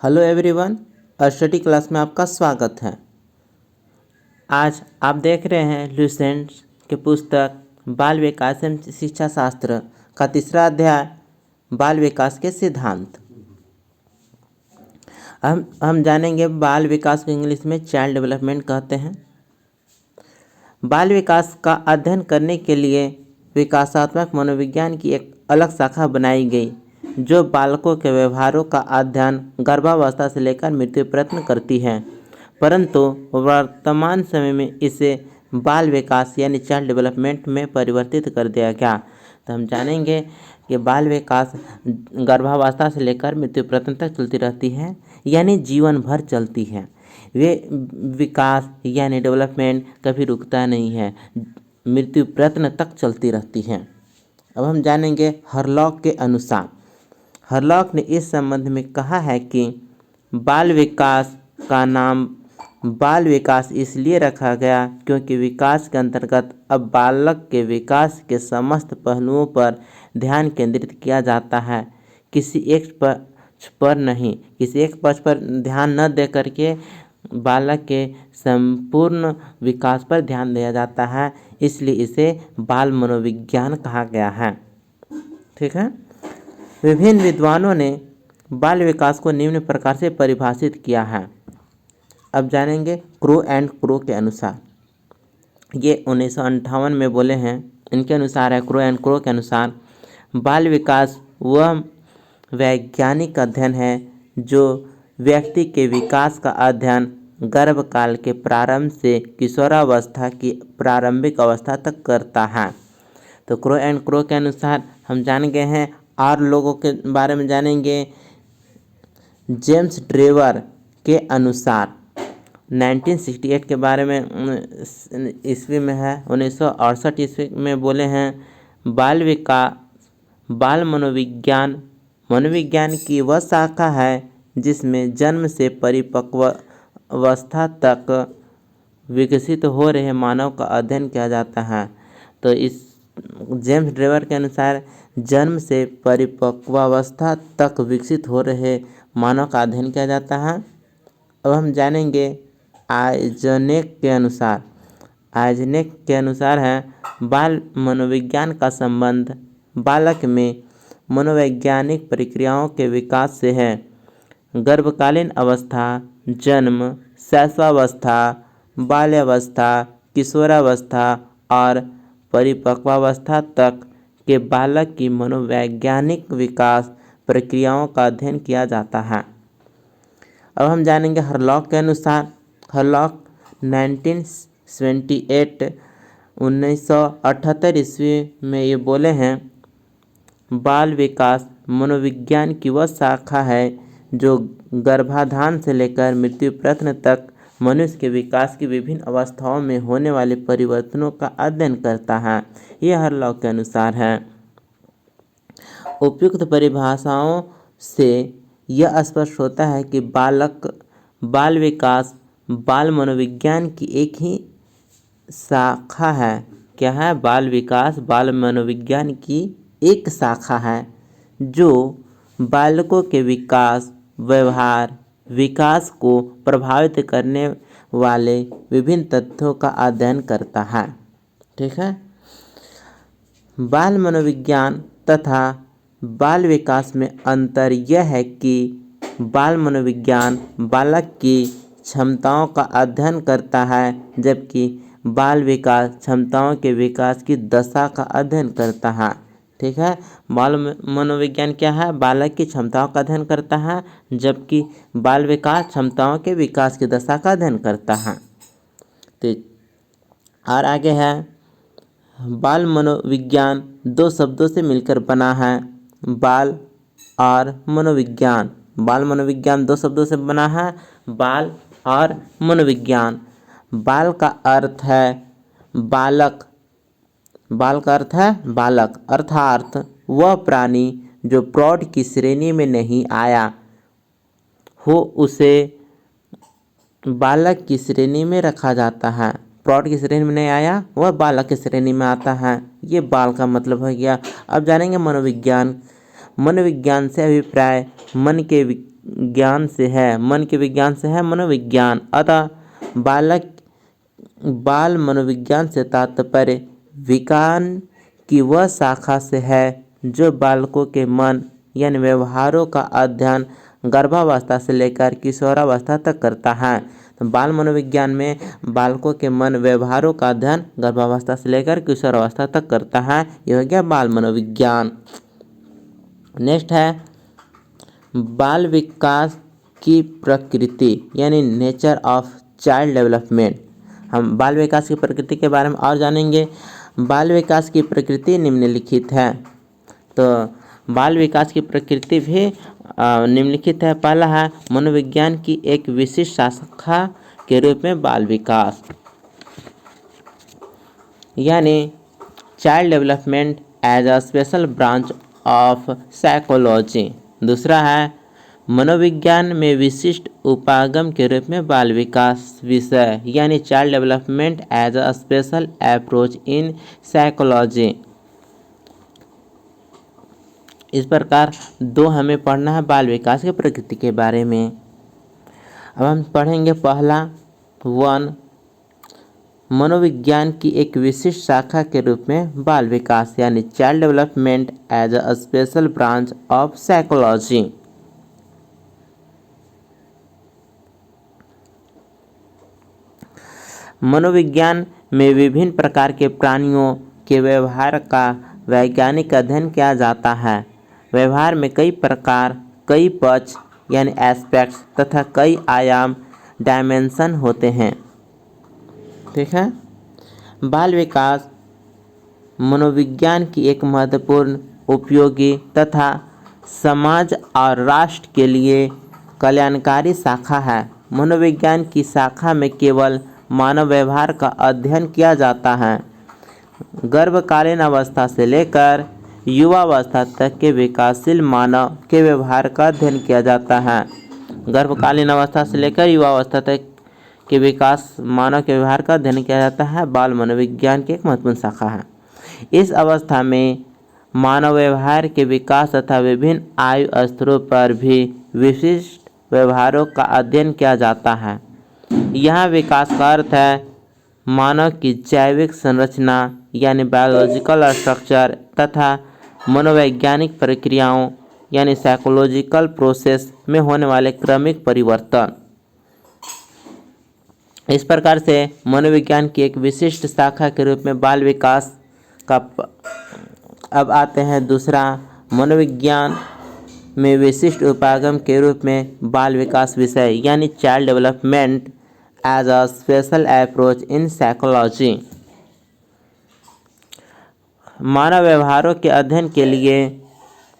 Hello everyone, study class में आपका स्वागत है। आज आप देख रहे हैं लुसेंट के पुस्तक बाल विकास एवं शिक्षा शास्त्र का तीसरा अध्याय बाल विकास के सिद्धांत। हम जानेंगे बाल विकास को इंग्लिश में चाइल्ड डेवलपमेंट कहते हैं। बाल विकास का अध्ययन करने के लिए विकासात्मक मनोविज्ञान की एक अलग शाखा बनाई गई जो बालकों के व्यवहारों का अध्ययन गर्भावस्था से लेकर मृत्यु प्रयत्न करती है, परंतु वर्तमान समय में इसे बाल विकास यानी चाइल्ड डेवलपमेंट में परिवर्तित कर दिया गया। तो हम जानेंगे कि बाल विकास गर्भावस्था से लेकर मृत्यु प्रयत्न तक चलती रहती है, यानी जीवन भर चलती है। वे विकास यानी डेवलपमेंट कभी रुकता नहीं है, मृत्यु प्रयत्न तक चलती रहती है। अब हम जानेंगे हरलॉक के अनुसार। हरलॉक ने इस संबंध में कहा है कि बाल विकास का नाम बाल विकास इसलिए रखा गया क्योंकि विकास के अंतर्गत अब बालक के विकास के समस्त पहलुओं पर ध्यान केंद्रित किया जाता है, किसी एक पक्ष पर नहीं। किसी एक पक्ष पर ध्यान न दे करके बालक के संपूर्ण विकास पर ध्यान दिया जाता है, इसलिए इसे बाल मनोविज्ञान कहा गया है। ठीक है। विभिन्न विद्वानों ने बाल विकास को निम्न प्रकार से परिभाषित किया है। अब जानेंगे क्रो एंड क्रो के अनुसार। ये 1958 में बोले हैं। इनके अनुसार है, क्रो एंड क्रो के अनुसार, बाल विकास वह वैज्ञानिक अध्ययन है जो व्यक्ति के विकास का अध्ययन गर्भकाल के प्रारंभ से किशोरावस्था की प्रारंभिक अवस्था तक करता है। तो क्रो एंड क्रो के अनुसार हम जान गए हैं। और लोगों के बारे में जानेंगे। जेम्स ड्रेवर के अनुसार 1968 के बारे में ईस्वी में है, 1968 ईस्वी में बोले हैं, बाल मनोविज्ञान मनोविज्ञान की वह शाखा है जिसमें जन्म से परिपक्व अवस्था तक विकसित हो रहे मानव का अध्ययन किया जाता है। तो इस जेम्स ड्रेवर के अनुसार जन्म से परिपक्वावस्था तक विकसित हो रहे मानव का अध्ययन किया जाता है। अब हम जानेंगे आइजनेक के अनुसार। आइजनेक के अनुसार है, बाल मनोविज्ञान का संबंध बालक में मनोवैज्ञानिक प्रक्रियाओं के विकास से है। गर्भकालीन अवस्था, जन्म, शैशवावस्था, बाल्यावस्था, किशोरावस्था और परिपक्वावस्था तक के बालक की मनोवैज्ञानिक विकास प्रक्रियाओं का अध्ययन किया जाता है। अब हम जानेंगे हरलॉक के अनुसार। हरलॉक 1978 ईस्वी में ये बोले हैं, बाल विकास मनोविज्ञान की वह शाखा है जो गर्भाधान से लेकर मृत्यु प्रयत्न तक मनुष्य के विकास की विभिन्न अवस्थाओं में होने वाले परिवर्तनों का अध्ययन करता है। यह हरलॉक के अनुसार है। उपयुक्त परिभाषाओं से यह स्पष्ट होता है कि बाल विकास बाल मनोविज्ञान की एक ही शाखा है। क्या है? बाल विकास बाल मनोविज्ञान की एक शाखा है जो बालकों के विकास, व्यवहार, विकास को प्रभावित करने वाले विभिन्न तथ्यों का अध्ययन करता है। ठीक है। बाल मनोविज्ञान तथा बाल विकास में अंतर यह है कि बाल मनोविज्ञान बालक की क्षमताओं का अध्ययन करता है, जबकि बाल विकास क्षमताओं के विकास की दशा का अध्ययन करता है। ठीक है। बाल मनोविज्ञान क्या है? बालक की क्षमताओं का अध्ययन करता है, जबकि बाल विकास क्षमताओं के विकास की दशा का अध्ययन करता है। तो और आगे है, बाल मनोविज्ञान दो शब्दों से मिलकर बना है, बाल और मनोविज्ञान। बाल मनोविज्ञान दो शब्दों से बना है, बाल और मनोविज्ञान। बाल का अर्थ है बालक। बाल का अर्थ है बालक, अर्थात वह प्राणी जो प्रौढ़ की श्रेणी में नहीं आया हो उसे बालक की श्रेणी में रखा जाता है। प्रौढ़ की श्रेणी में नहीं आया, वह बालक की श्रेणी में आता है। ये बाल का मतलब हो गया। अब जानेंगे मनोविज्ञान। मनोविज्ञान से अभिप्राय मन के ज्ञान से है, मन के विज्ञान से है मनोविज्ञान। अतः बाल मनोविज्ञान से तात्पर्य विज्ञान की वह शाखा से है जो बालकों के मन यानी व्यवहारों का अध्ययन गर्भावस्था से लेकर किशोरावस्था तक करता है। तो बाल मनोविज्ञान में बालकों के मन व्यवहारों का अध्ययन गर्भावस्था से लेकर किशोरावस्था तक करता है। यह हो गया बाल मनोविज्ञान। नेक्स्ट है बाल विकास की प्रकृति यानी नेचर ऑफ चाइल्ड डेवलपमेंट। हम बाल विकास की प्रकृति के बारे में और जानेंगे। बाल विकास की प्रकृति निम्नलिखित है। तो बाल विकास की प्रकृति भी निम्नलिखित है। पहला है मनोविज्ञान की एक विशिष्ट शाखा के रूप में बाल विकास यानी child development as a special branch of psychology. दूसरा है मनोविज्ञान में विशिष्ट उपागम के रूप में बाल विकास विषय यानी child development as a special approach in psychology. इस प्रकार दो हमें पढ़ना है बाल विकास की प्रकृति के बारे में। अब हम पढ़ेंगे पहला वन मनोविज्ञान की एक विशिष्ट शाखा के रूप में बाल विकास यानी child development as a special branch of psychology. मनोविज्ञान में विभिन्न प्रकार के प्राणियों के व्यवहार का वैज्ञानिक अध्ययन किया जाता है। व्यवहार में कई प्रकार, कई पक्ष यानी एस्पेक्ट्स तथा कई आयाम डायमेंशन होते हैं। ठीक है। बाल विकास मनोविज्ञान की एक महत्वपूर्ण, उपयोगी तथा समाज और राष्ट्र के लिए कल्याणकारी शाखा है। मनोविज्ञान की शाखा में केवल मानव व्यवहार का अध्ययन किया जाता है। गर्भकालीन अवस्था से लेकर युवावस्था तक के विकासशील मानव के व्यवहार का अध्ययन किया जाता है। गर्भकालीन अवस्था से लेकर युवावस्था तक के विकास मानव के व्यवहार का अध्ययन किया जाता है। बाल मनोविज्ञान की एक महत्वपूर्ण शाखा है। इस अवस्था में मानव व्यवहार के विकास तथा विभिन्न आयु स्तरों पर भी विशिष्ट व्यवहारों का अध्ययन किया जाता है। यहाँ विकास का अर्थ है मानव की जैविक संरचना यानी बायोलॉजिकल स्ट्रक्चर तथा मनोवैज्ञानिक प्रक्रियाओं यानी साइकोलॉजिकल प्रोसेस में होने वाले क्रमिक परिवर्तन। इस प्रकार से मनोविज्ञान की एक विशिष्ट शाखा के रूप में बाल विकास का अब आते हैं दूसरा मनोविज्ञान में विशिष्ट उपागम के रूप में बाल विकास विषय यानी child development as a special approach in psychology. मानव व्यवहारों के अध्ययन के लिए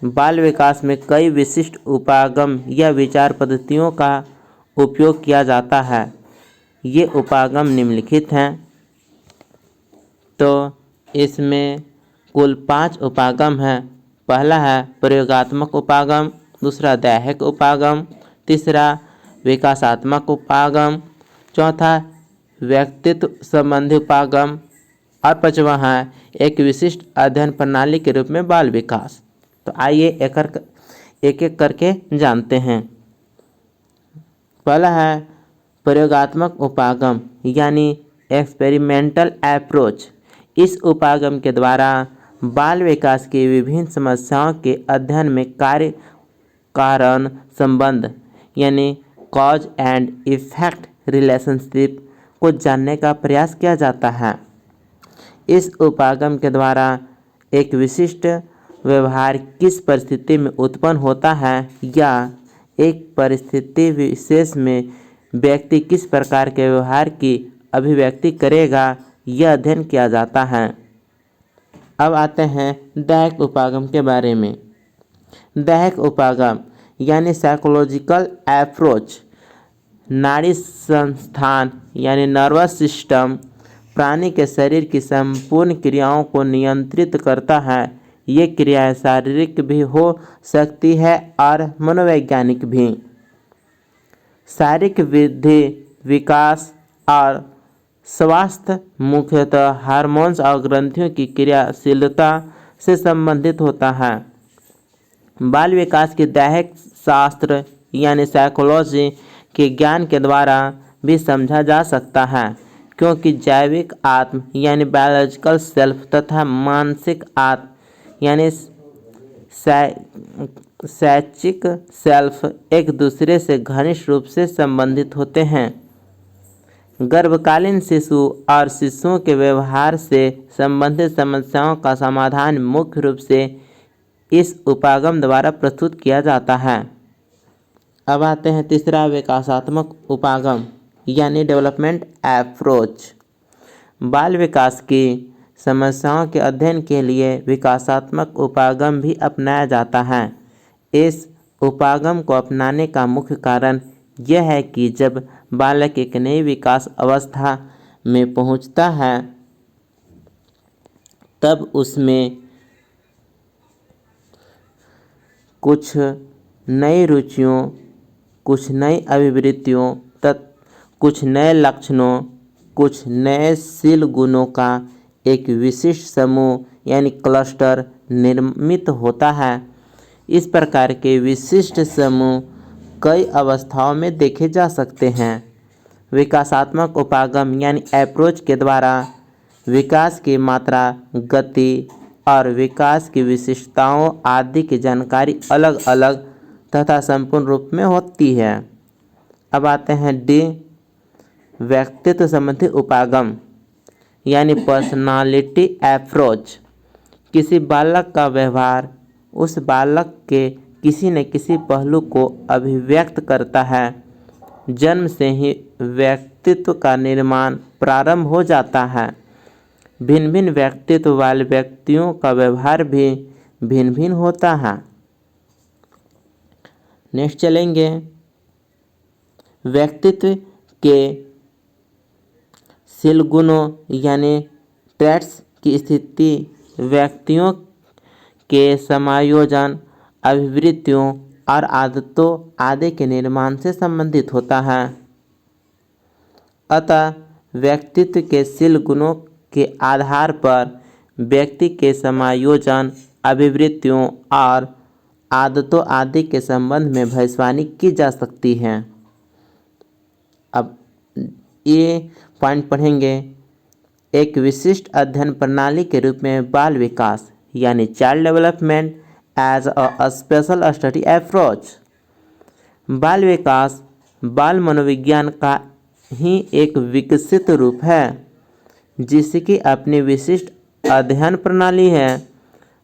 बाल विकास में कई विशिष्ट उपागम या विचार पद्धतियों का उपयोग किया जाता है। ये उपागम निम्नलिखित हैं। तो इसमें कुल 5 उपागम हैं। पहला है प्रयोगात्मक उपागम, दूसरा दैहिक उपागम, तीसरा विकासात्मक उपागम, चौथा व्यक्तित्व संबंधी उपागम और पांचवा है एक विशिष्ट अध्ययन प्रणाली के रूप में बाल विकास। तो आइए एक एक करके जानते हैं। पहला है प्रयोगात्मक उपागम यानी एक्सपेरिमेंटल अप्रोच। इस उपागम के द्वारा बाल विकास की विभिन्न समस्याओं के अध्ययन में कार्य कारण संबंध यानी कॉज एंड इफेक्ट रिलेशनशिप को जानने का प्रयास किया जाता है। इस उपागम के द्वारा एक विशिष्ट व्यवहार किस परिस्थिति में उत्पन्न होता है या एक परिस्थिति विशेष में व्यक्ति किस प्रकार के व्यवहार की अभिव्यक्ति करेगा, यह अध्ययन किया जाता है। अब आते हैं दैहिक उपागम के बारे में। दैहिक उपागम यानी साइकोलॉजिकल अप्रोच नाड़ी संस्थान यानी नर्वस सिस्टम प्राणी के शरीर की संपूर्ण क्रियाओं को नियंत्रित करता है। ये क्रियाएं शारीरिक भी हो सकती है और मनोवैज्ञानिक भी। शारीरिक वृद्धि, विकास और स्वास्थ्य मुख्यतः हार्मोन्स और ग्रंथियों की क्रियाशीलता से संबंधित होता है। बाल विकास की दैहिक शास्त्र यानी साइकोलॉजी के ज्ञान के द्वारा भी समझा जा सकता है, क्योंकि जैविक आत्म यानी बायोलॉजिकल सेल्फ तथा मानसिक आत्म यानी शैक्षिक सेल्फ एक दूसरे से घनिष्ठ रूप से संबंधित होते हैं। गर्भकालीन शिशु और शिशुओं के व्यवहार से संबंधित समस्याओं का समाधान मुख्य रूप से इस उपागम द्वारा प्रस्तुत किया जाता है। अब आते हैं तीसरा विकासात्मक उपागम यानी डेवलपमेंट अप्रोच। बाल विकास की समस्याओं के अध्ययन के लिए विकासात्मक उपागम भी अपनाया जाता है। इस उपागम को अपनाने का मुख्य कारण यह है कि जब बालक एक नई विकास अवस्था में पहुंचता है तब उसमें कुछ नई रुचियों, कुछ नई अभिवृत्तियों कुछ नए लक्षणों, कुछ नए शील गुणों का एक विशिष्ट समूह यानी क्लस्टर निर्मित होता है। इस प्रकार के विशिष्ट समूह कई अवस्थाओं में देखे जा सकते हैं। विकासात्मक उपागम यानी अप्रोच के द्वारा विकास की मात्रा, गति और विकास की विशिष्टताओं आदि की जानकारी अलग अलग तथा संपूर्ण रूप में होती है। अब आते हैं डी व्यक्तित्व संबंधी उपागम यानी पर्सनालिटी अप्रोच। किसी बालक का व्यवहार उस बालक के किसी न किसी पहलू को अभिव्यक्त करता है। जन्म से ही व्यक्तित्व का निर्माण प्रारंभ हो जाता है। भिन्न भिन्न व्यक्तित्व वाले व्यक्तियों का व्यवहार भी भिन्न भिन्न होता है। नेक्स्ट चलेंगे व्यक्तित्व के शील गुणों यानी ट्रेट्स की स्थिति व्यक्तियों के समायोजन, अभिवृत्तियों और आदतों आदि के निर्माण से संबंधित होता है। अतः व्यक्तित्व के शील गुणों के आधार पर व्यक्ति के समायोजन, अभिवृत्तियों और आदतों आदि के संबंध में भविष्यवाणी की जा सकती है। अब ये पॉइंट पढ़ेंगे। एक विशिष्ट अध्ययन प्रणाली के रूप में बाल विकास यानी child development as a special study approach. बाल विकास बाल मनोविज्ञान का ही एक विकसित रूप है जिसकी अपनी विशिष्ट अध्ययन प्रणाली है।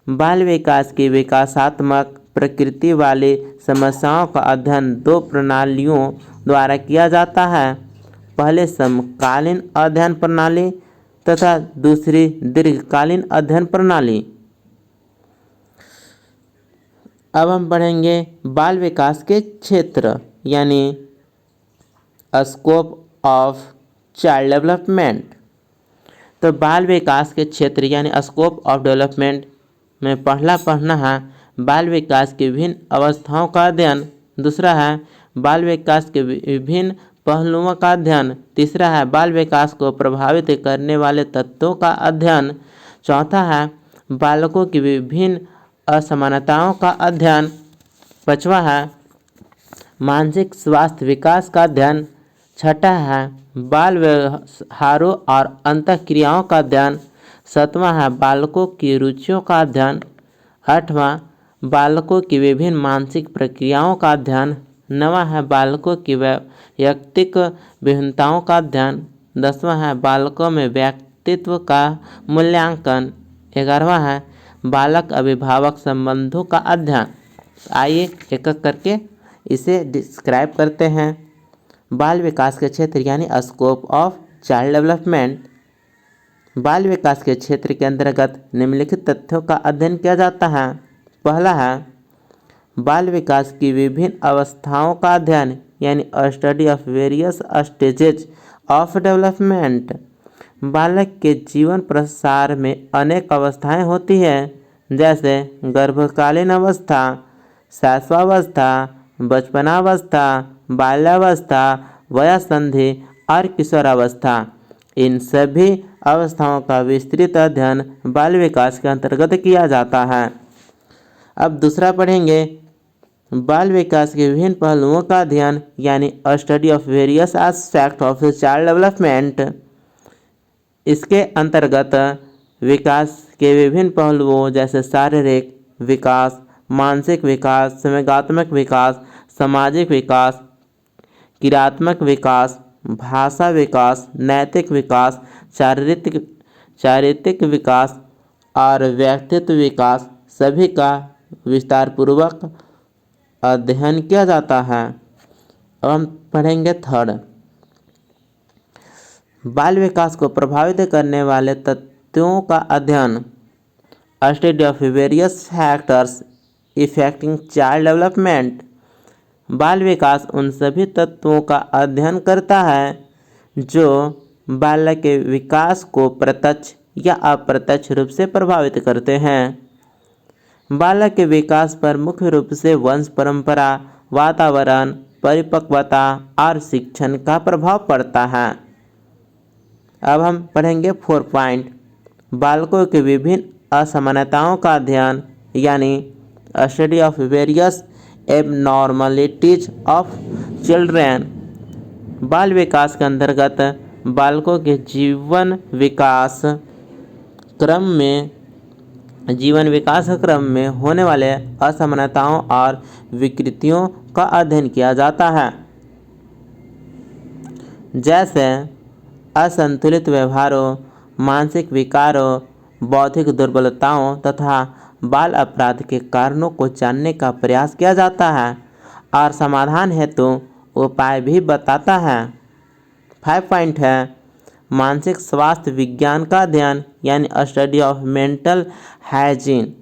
बाल विकास की विकासात्मक प्रकृति वाली समस्याओं का अध्ययन दो प्रणालियों द्वारा किया जाता है। पहले समकालीन अध्ययन प्रणाली तथा दूसरी दीर्घकालीन अध्ययन प्रणाली। अब हम पढ़ेंगे बाल विकास के क्षेत्र यानी स्कोप ऑफ चाइल्ड डेवलपमेंट। तो बाल विकास के क्षेत्र यानी स्कोप ऑफ डेवलपमेंट में पढ़ना है बाल विकास की विभिन्न अवस्थाओं का अध्ययन। दूसरा है बाल विकास के विभिन्न पहलुओं का अध्ययन। तीसरा है बाल विकास को प्रभावित करने वाले तत्वों का अध्ययन। चौथा है बालकों की विभिन्न असमानताओं का अध्ययन। पांचवा है मानसिक स्वास्थ्य विकास का अध्ययन। छठा है बाल व्यवहारों और अंतःक्रियाओं का अध्ययन। सातवां है बालकों की रुचियों का अध्ययन। आठवां बालकों की विभिन्न मानसिक प्रक्रियाओं का अध्ययन। नवां है बालकों की वैयक्तिक भिन्नताओं का अध्ययन। 10वां है बालकों में व्यक्तित्व का मूल्यांकन। 11वां है बालक अभिभावक संबंधों का अध्ययन। आइए एक एक करके इसे डिस्क्राइब करते हैं। बाल विकास के क्षेत्र यानी स्कोप ऑफ चाइल्ड डेवलपमेंट। बाल विकास के क्षेत्र के अंतर्गत निम्नलिखित तथ्यों का अध्ययन किया जाता है। पहला है बाल विकास की विभिन्न अवस्थाओं का अध्ययन यानी study of various stages of development. बालक के जीवन प्रसार में अनेक अवस्थाएं होती हैं जैसे गर्भकालीन अवस्था, शैशवावस्था, बचपनावस्था, बाल्यावस्था, वयःसंधि और किशोरावस्था। इन सभी अवस्थाओं का विस्तृत अध्ययन बाल विकास के अंतर्गत किया जाता है। अब दूसरा पढ़ेंगे बाल विकास के विभिन्न पहलुओं का अध्ययन यानी study of various aspect of child development. इसके अंतर्गत विकास के विभिन्न पहलुओं जैसे शारीरिक विकास, मानसिक विकास, संवेगात्मक विकास, सामाजिक विकास, क्रियात्मक विकास, भाषा विकास, नैतिक विकास, चारित्रिक विकास और व्यक्तित्व विकास सभी का विस्तारपूर्वक अध्ययन किया जाता है। अब हम पढ़ेंगे थर्ड, बाल विकास को प्रभावित करने वाले तत्वों का अध्ययन, study of various factors affecting child development. बाल विकास उन सभी तत्वों का अध्ययन करता है जो बालक के विकास को प्रत्यक्ष या अप्रत्यक्ष रूप से प्रभावित करते हैं। बालक के विकास पर मुख्य रूप से वंश परंपरा, वातावरण, परिपक्वता और शिक्षण का प्रभाव पड़ता है। अब हम पढ़ेंगे 4 पॉइंट, बालकों के विभिन्न असमानताओं का अध्ययन यानी study of various abnormalities of children. बाल विकास के अंतर्गत बालकों के जीवन विकास क्रम में होने वाले असमानताओं और विकृतियों का अध्ययन किया जाता है, जैसे असंतुलित व्यवहारों, मानसिक विकारों, बौद्धिक दुर्बलताओं तथा बाल अपराध के कारणों को जानने का प्रयास किया जाता है और समाधान हेतु उपाय भी बताता है। 5 पॉइंट है, मानसिक स्वास्थ्य विज्ञान का अध्ययन यानी स्टडी ऑफ मेंटल हाइजीन।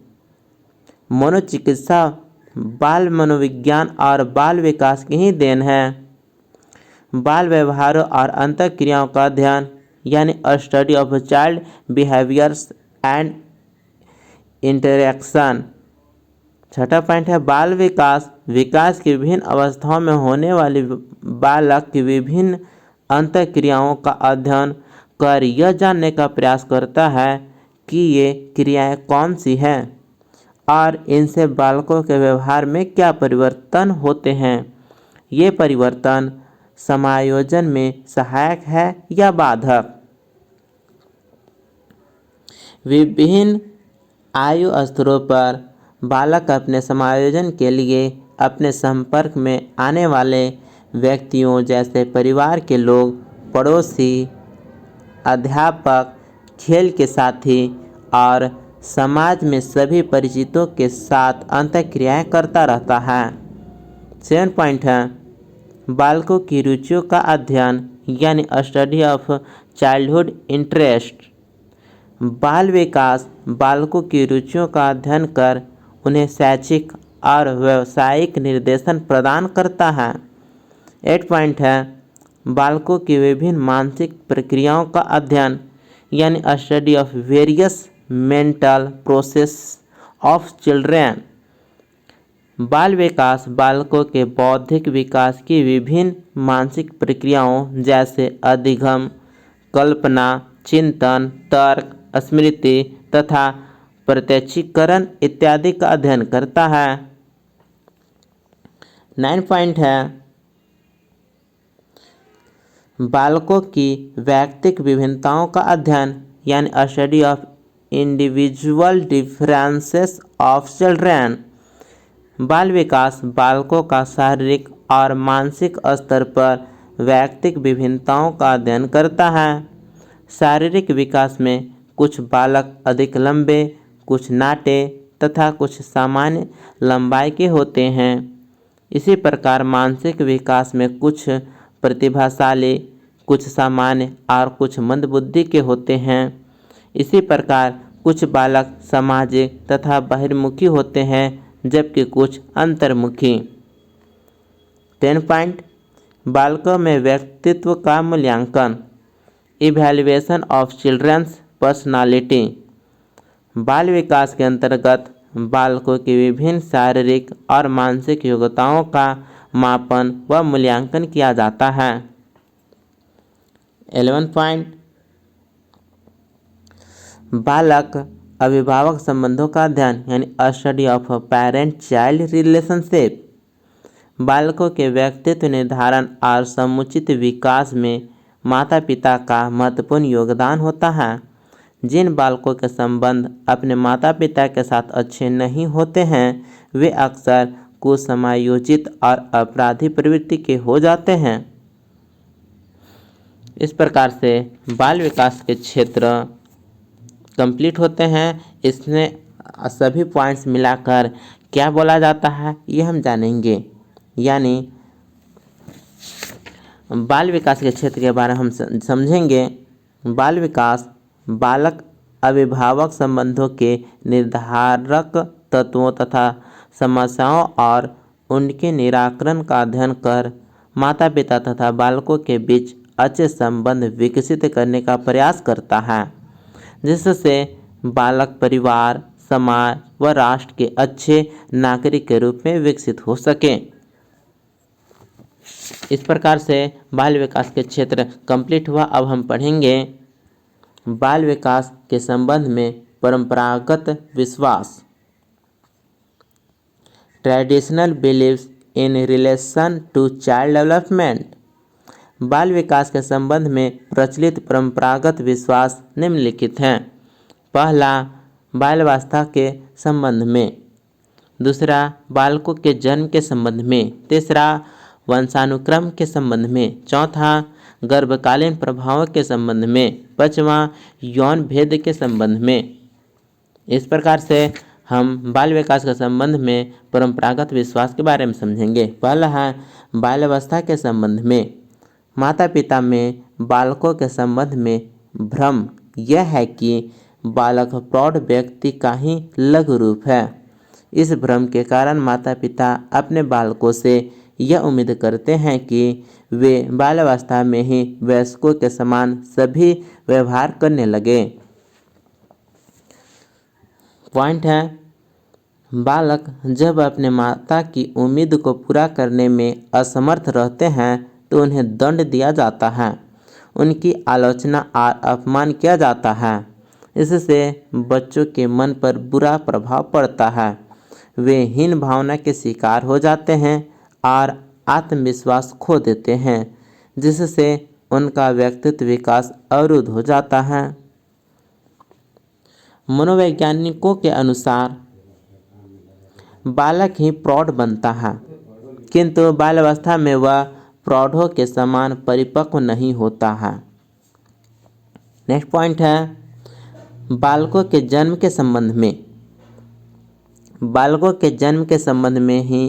मनोचिकित्सा बाल मनोविज्ञान और बाल विकास की ही देन है। बाल व्यवहारों और अंतःक्रियाओं का अध्ययन यानी study of child behaviours and interaction. 6 point है, बाल विकास की विभिन्न अवस्थाओं में होने वाली बालक की विभिन्न अंतःक्रियाओं का अध्ययन कर यह जानने का प्रयास करता है कि ये क्रियाएं कौन सी हैं और इनसे बालकों के व्यवहार में क्या परिवर्तन होते हैं। ये परिवर्तन समायोजन में सहायक है या बाधक। विभिन्न आयु स्तरों पर बालक अपने समायोजन के लिए अपने संपर्क में आने वाले व्यक्तियों जैसे परिवार के लोग, पड़ोसी, अध्यापक, खेल के साथी और समाज में सभी परिचितों के साथ अंतःक्रियाएं करता रहता है। 7 पॉइंट है, बालकों की रुचियों का अध्ययन यानी स्टडी ऑफ चाइल्डहुड इंटरेस्ट। बाल विकास बालकों की रुचियों का अध्ययन कर उन्हें शैक्षिक और व्यावसायिक निर्देशन प्रदान करता है। 8 पॉइंट है, बालकों की विभिन्न मानसिक प्रक्रियाओं का अध्ययन यानी study of various mental process of children. बाल विकास बालकों के बौद्धिक विकास की विभिन्न मानसिक प्रक्रियाओं जैसे अधिगम, कल्पना, चिंतन, तर्क, स्मृति तथा प्रत्यक्षीकरण इत्यादि का अध्ययन करता है। 9 पॉइंट है, बालकों की व्यक्तिक विभिन्नताओं का अध्ययन यानी study of individual differences of children. बाल विकास बालकों का शारीरिक और मानसिक स्तर पर व्यक्तिक विभिन्नताओं का अध्ययन करता है। शारीरिक विकास में कुछ बालक अधिक लंबे, कुछ नाटे तथा कुछ सामान्य लंबाई के होते हैं। इसी प्रकार मानसिक विकास में कुछ प्रतिभाशाली, कुछ सामान्य और कुछ मंदबुद्धि के होते हैं। इसी प्रकार कुछ बालक सामाजिक तथा बहिर्मुखी होते हैं जबकि कुछ अंतर्मुखी। 10 पॉइंट, बालकों में व्यक्तित्व का मूल्यांकन इवैल्यूएशन ऑफ चिल्ड्रंस पर्सनालिटी। बाल विकास के अंतर्गत बालकों की विभिन्न शारीरिक और मानसिक योग्यताओं का मापन व मूल्यांकन किया जाता है। 11 पॉइंट, बालक अभिभावक संबंधों का अध्ययन यानी study of parent child relationship. बालकों के व्यक्तित्व निर्धारण और समुचित विकास में माता पिता का महत्वपूर्ण योगदान होता है। जिन बालकों के संबंध अपने माता पिता के साथ अच्छे नहीं होते हैं वे अक्सर कुसमायोजित और अपराधी प्रवृत्ति के हो जाते हैं। इस प्रकार से बाल विकास के क्षेत्र कंप्लीट होते हैं। इसमें सभी पॉइंट्स मिलाकर क्या बोला जाता है ये हम जानेंगे। यानी बाल विकास के क्षेत्र के बारे में हम समझेंगे। बाल विकास बालक अभिभावक संबंधों के निर्धारक तत्वों तथा समस्याओं और उनके निराकरण का अध्ययन कर माता पिता तथा बालकों के बीच अच्छे संबंध विकसित करने का प्रयास करता है, जिससे बालक परिवार, समाज व राष्ट्र के अच्छे नागरिक के रूप में विकसित हो सके। इस प्रकार से बाल विकास के क्षेत्र कंप्लीट हुआ। अब हम पढ़ेंगे बाल विकास के संबंध में परंपरागत विश्वास, traditional believes in relation to child development. बाल विकास के संबंध में प्रचलित परंपरागत विश्वास निम्नलिखित हैं। पहला, बाल्यावस्था के संबंध में। दूसरा, बालकों के जन्म के संबंध में। तीसरा, वंशानुक्रम के संबंध में। चौथा, गर्भकालीन प्रभावों के संबंध में। पांचवा, यौन भेद के संबंध में। इस प्रकार से हम बाल विकास के संबंध में परंपरागत विश्वास के बारे में समझेंगे। पहला है बाल्यावस्था के संबंध में। माता पिता में बालकों के संबंध में भ्रम यह है कि बालक प्रौढ़ व्यक्ति का ही लघु रूप है। इस भ्रम के कारण माता पिता अपने बालकों से यह उम्मीद करते हैं कि वे बाल्यावस्था में ही वयस्कों के समान सभी व्यवहार करने लगे। पॉइंट है, बालक जब अपने माता की उम्मीद को पूरा करने में असमर्थ रहते हैं तो उन्हें दंड दिया जाता है, उनकी आलोचना और अपमान किया जाता है। इससे बच्चों के मन पर बुरा प्रभाव पड़ता है। वे हीन भावना के शिकार हो जाते हैं और आत्मविश्वास खो देते हैं, जिससे उनका व्यक्तित्व विकास अवरुद्ध हो जाता है। मनोवैज्ञानिकों के अनुसार बालक ही प्रौढ़ बनता है, किंतु बाल्यावस्था में वह प्रौढ़ों के समान परिपक्व नहीं होता है। नेक्स्ट पॉइंट है बालकों के जन्म के संबंध में। बालकों के जन्म के संबंध में ही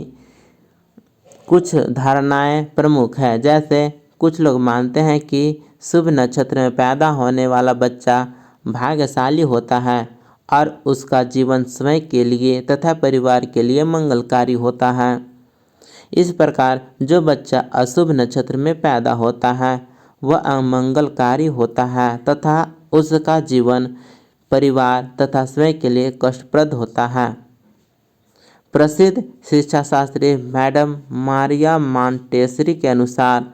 कुछ धारणाएं प्रमुख है। जैसे कुछ लोग मानते हैं कि शुभ नक्षत्र में पैदा होने वाला बच्चा भाग्यशाली होता है और उसका जीवन स्वयं के लिए तथा परिवार के लिए मंगलकारी होता है। इस प्रकार जो बच्चा अशुभ नक्षत्र में पैदा होता है वह अमंगलकारी होता है तथा उसका जीवन परिवार तथा स्वयं के लिए कष्टप्रद होता है। प्रसिद्ध शिक्षाशास्त्री मैडम मारिया मॉन्टेसरी के अनुसार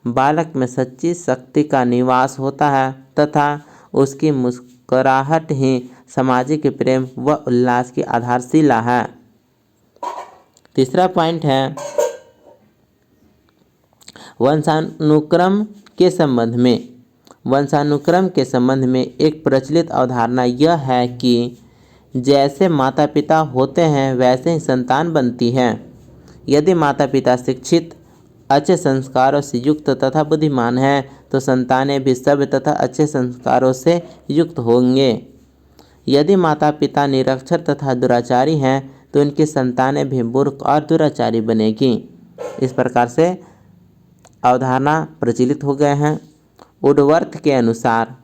बालक में सच्ची शक्ति का निवास होता है तथा उसकी मुस्कुराहट ही सामाजिक प्रेम व उल्लास की आधारशिला है। तीसरा पॉइंट है वंशानुक्रम के संबंध में। वंशानुक्रम के संबंध में एक प्रचलित अवधारणा यह है कि जैसे माता पिता होते हैं वैसे ही संतान बनती है। यदि माता पिता शिक्षित, अच्छे संस्कारों से युक्त तथा बुद्धिमान हैं तो संतानें भी सभ्य तथा अच्छे संस्कारों से युक्त होंगे। यदि माता पिता निरक्षर तथा दुराचारी हैं तो उनकी संतानें भी मूर्ख और दुराचारी बनेगी। इस प्रकार से अवधारणा प्रचलित हो गए हैं। वुडवर्थ के अनुसार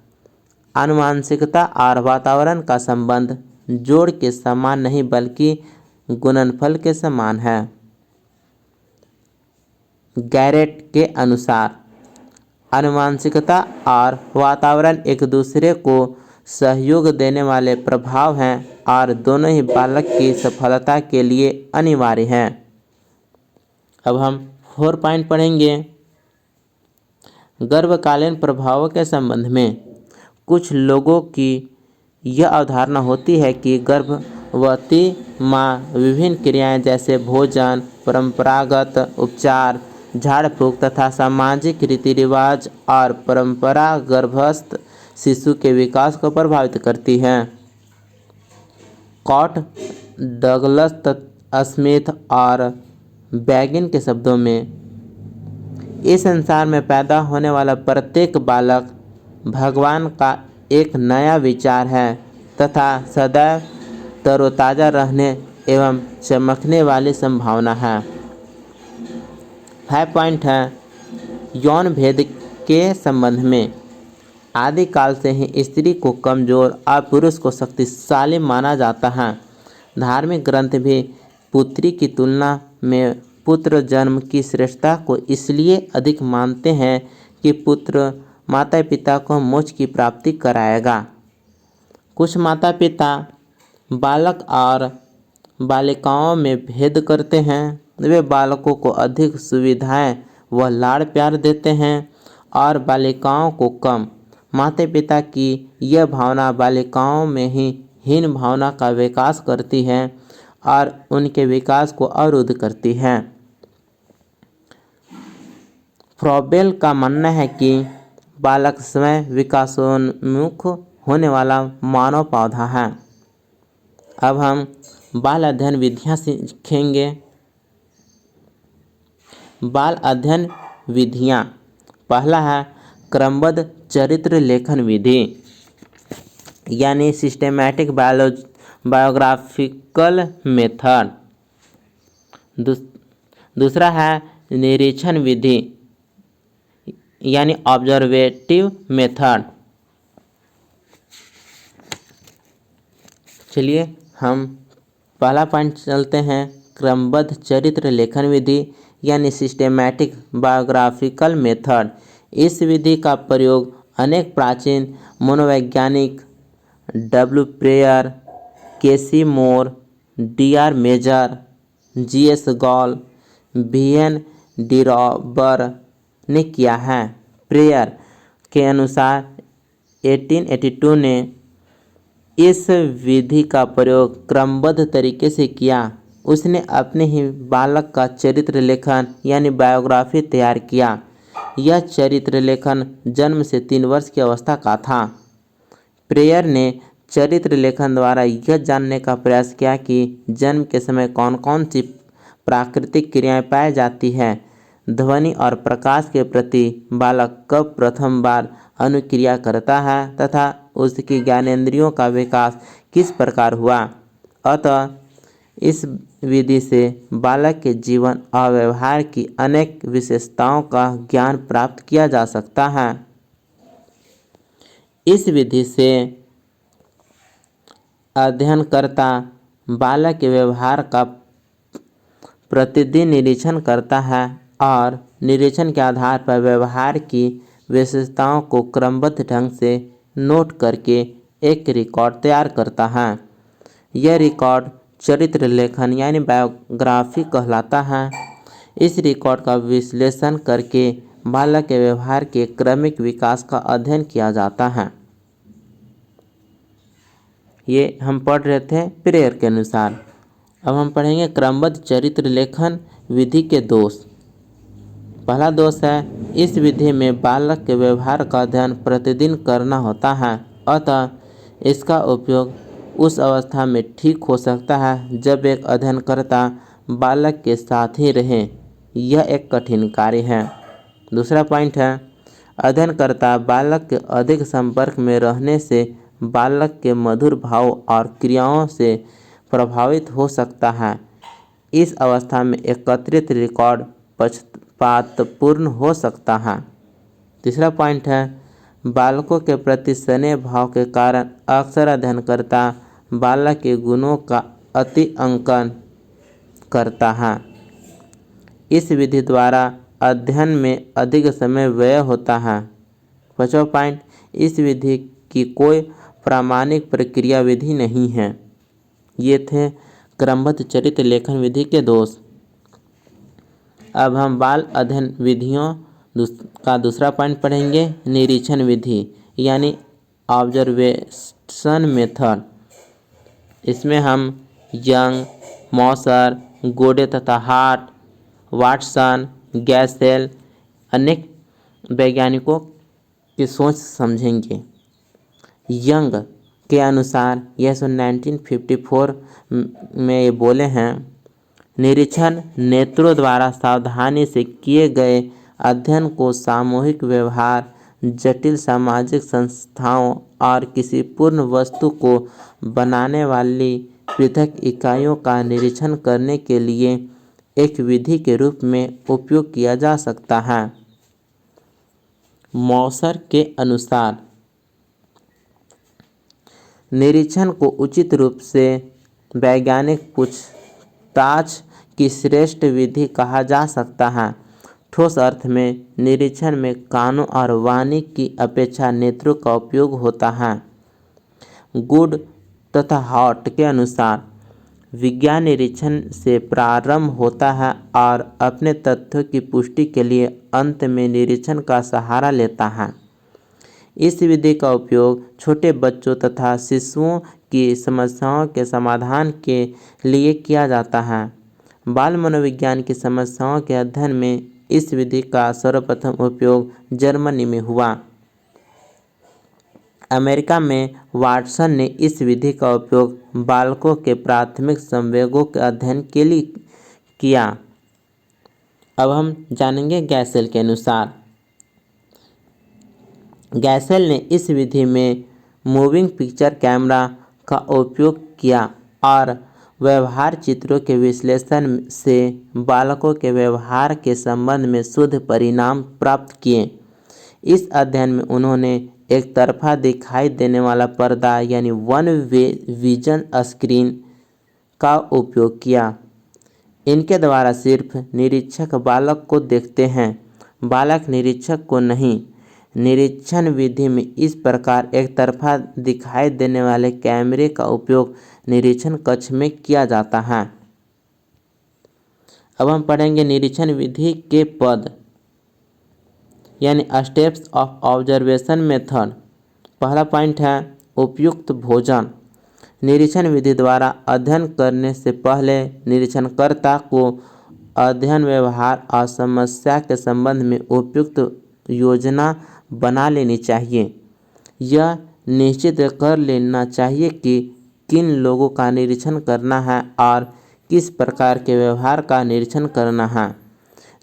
आनुवंशिकता और वातावरण का संबंध जोड़ के समान नहीं बल्कि गुणनफल के समान है। गैरेट के अनुसार आनुवंशिकता और वातावरण एक दूसरे को सहयोग देने वाले प्रभाव हैं और दोनों ही बालक की सफलता के लिए अनिवार्य हैं। अब हम 4 पॉइंट पढ़ेंगे गर्भकालीन प्रभावों के संबंध में। कुछ लोगों की यह अवधारणा होती है कि माँ विभिन्न क्रियाएं जैसे भोजन, परंपरागत उपचार, झाड़ फूक तथा सामाजिक रीति रिवाज और परंपरा गर्भस्थ शिशु के विकास को प्रभावित करती हैं। स्कॉट, डगलस, स्मिथ और बैगिन के शब्दों में, इस संसार में पैदा होने वाला प्रत्येक बालक भगवान का एक नया विचार है तथा सदैव तरोताज़ा रहने एवं चमकने वाली संभावना है। 5 पॉइंट है यौन भेद के संबंध में। आदिकाल से ही स्त्री को कमजोर और पुरुष को शक्तिशाली माना जाता है। धार्मिक ग्रंथ भी पुत्री की तुलना में पुत्र जन्म की श्रेष्ठता को इसलिए अधिक मानते हैं कि पुत्र माता पिता को मोक्ष की प्राप्ति कराएगा। कुछ माता पिता बालक और बालिकाओं में भेद करते हैं। वे बालकों को अधिक सुविधाएं व लाड़ प्यार देते हैं और बालिकाओं को कम। माता पिता की यह भावना बालिकाओं में ही हीन भावना का विकास करती है और उनके विकास को अवरुद्ध करती है। फ्रॉबेल का मानना है कि बालक स्वयं विकासोन्मुख होने वाला मानव पौधा है। अब हम बाल अध्ययन विधियाँ सीखेंगे। बाल अध्ययन विधियाँ, पहला है क्रमबद्ध चरित्र लेखन विधि यानी सिस्टेमैटिक बायोग्राफिकल मेथड। दूसरा है निरीक्षण विधि यानी ऑब्जर्वेटिव मेथड। चलिए हम पहला पॉइंट चलते हैं, क्रमबद्ध चरित्र लेखन विधि यानी सिस्टेमैटिक बायोग्राफिकल मेथड। इस विधि का प्रयोग अनेक प्राचीन मनोवैज्ञानिक W Preyer, K C Moore, D R. Major, G S. गॉल, वी.एन. डिरॉबर ने किया है। प्रेयर के अनुसार 1882 ने इस विधि का प्रयोग क्रमबद्ध तरीके से किया। उसने अपने ही बालक का चरित्र लेखन यानी बायोग्राफी तैयार किया। यह चरित्र लेखन जन्म से 3 वर्ष की अवस्था का था। प्रेयर ने चरित्र लेखन द्वारा यह जानने का प्रयास किया कि जन्म के समय कौन कौन सी प्राकृतिक क्रियाएं पाई जाती हैं, ध्वनि और प्रकाश के प्रति बालक कब प्रथम बार अनुक्रिया करता है तथा उसकी ज्ञानेंद्रियों का विकास किस प्रकार हुआ। अतः इस विधि से बालक के जीवन और व्यवहार की अनेक विशेषताओं का ज्ञान प्राप्त किया जा सकता है। इस विधि से अध्ययनकर्ता बालक के व्यवहार का प्रतिदिन निरीक्षण करता है और निरीक्षण के आधार पर व्यवहार की विशेषताओं को क्रमबद्ध ढंग से नोट करके एक रिकॉर्ड तैयार करता है। यह रिकॉर्ड चरित्र लेखन यानी बायोग्राफी कहलाता है। इस रिकॉर्ड का विश्लेषण करके बालक के व्यवहार के क्रमिक विकास का अध्ययन किया जाता है। ये हम पढ़ रहे थे प्रेयर के अनुसार। अब हम पढ़ेंगे क्रमबद्ध चरित्र लेखन विधि के दोष। पहला दोष है इस विधि में बालक के व्यवहार का अध्ययन प्रतिदिन करना होता है। अतः इसका उपयोग उस अवस्था में ठीक हो सकता है जब एक अध्ययनकर्ता बालक के साथ ही रहे। यह एक कठिन कार्य है। दूसरा पॉइंट है अध्ययनकर्ता बालक के अधिक संपर्क में रहने से बालक के मधुर भाव और क्रियाओं से प्रभावित हो सकता है। इस अवस्था में एकत्रित रिकॉर्ड पक्षपातपूर्ण हो सकता है। तीसरा पॉइंट है बालकों के प्रति स्नेह भाव के कारण अक्सर अध्ययनकर्ता बालक के गुणों का अति अंकन करता है। इस विधि द्वारा अध्ययन में अधिक समय व्यय होता है। पांचवा पॉइंट इस विधि की कोई प्रामाणिक प्रक्रिया विधि नहीं है। ये थे क्रमबद्ध चरित्र लेखन विधि के दोष। अब हम बाल अध्ययन विधियों का दूसरा पॉइंट पढ़ेंगे, निरीक्षण विधि यानी ऑब्जर्वेशन मेथड। इसमें हम यंग, मॉसर, गोडे तथा हार्ट, वाटसन, गैसेल अनेक वैज्ञानिकों की सोच समझेंगे। यंग के अनुसार यह 1954 में ये बोले हैं, निरीक्षण नेत्रों द्वारा सावधानी से किए गए अध्ययन को सामूहिक व्यवहार, जटिल सामाजिक संस्थाओं और किसी पूर्ण वस्तु को बनाने वाली पृथक इकाइयों का निरीक्षण करने के लिए एक विधि के रूप में उपयोग किया जा सकता है। मॉसर के अनुसार निरीक्षण को उचित रूप से वैज्ञानिक पूछताछ की श्रेष्ठ विधि कहा जा सकता है। ठोस अर्थ में निरीक्षण में कानों और वाणी की अपेक्षा नेत्रों का उपयोग होता है। गुड तथा हॉट के अनुसार विज्ञान निरीक्षण से प्रारंभ होता है और अपने तथ्यों की पुष्टि के लिए अंत में निरीक्षण का सहारा लेता है। इस विधि का उपयोग छोटे बच्चों तथा शिशुओं की समस्याओं के समाधान के लिए किया जाता है। बाल मनोविज्ञान की समस्याओं के अध्ययन में इस विधि का सर्वप्रथम उपयोग जर्मनी में हुआ। अमेरिका में वाटसन ने इस विधि का उपयोग बालकों के प्राथमिक संवेगों के अध्ययन के लिए किया। अब हम जानेंगे गैसेल के अनुसार। गैसेल ने इस विधि में मूविंग पिक्चर कैमरा का उपयोग किया और व्यवहार चित्रों के विश्लेषण से बालकों के व्यवहार के संबंध में शुद्ध परिणाम प्राप्त किए। इस अध्ययन में उन्होंने एक तरफा दिखाई देने वाला पर्दा यानी वन वे विजन स्क्रीन का उपयोग किया। इनके द्वारा सिर्फ निरीक्षक बालक को देखते हैं, बालक निरीक्षक को नहीं। निरीक्षण विधि में इस प्रकार एक तरफा दिखाई देने वाले कैमरे का उपयोग निरीक्षण कक्ष में किया जाता है। अब हम पढ़ेंगे निरीक्षण विधि के पद यानी स्टेप्स ऑफ ऑब्जर्वेशन मेथड। पहला पॉइंट है उपयुक्त भोजन। निरीक्षण विधि द्वारा अध्ययन करने से पहले निरीक्षणकर्ता को अध्ययन, व्यवहार और समस्या के संबंध में उपयुक्त योजना बना लेनी चाहिए। यह निश्चित कर लेना चाहिए कि किन लोगों का निरीक्षण करना है और किस प्रकार के व्यवहार का निरीक्षण करना है।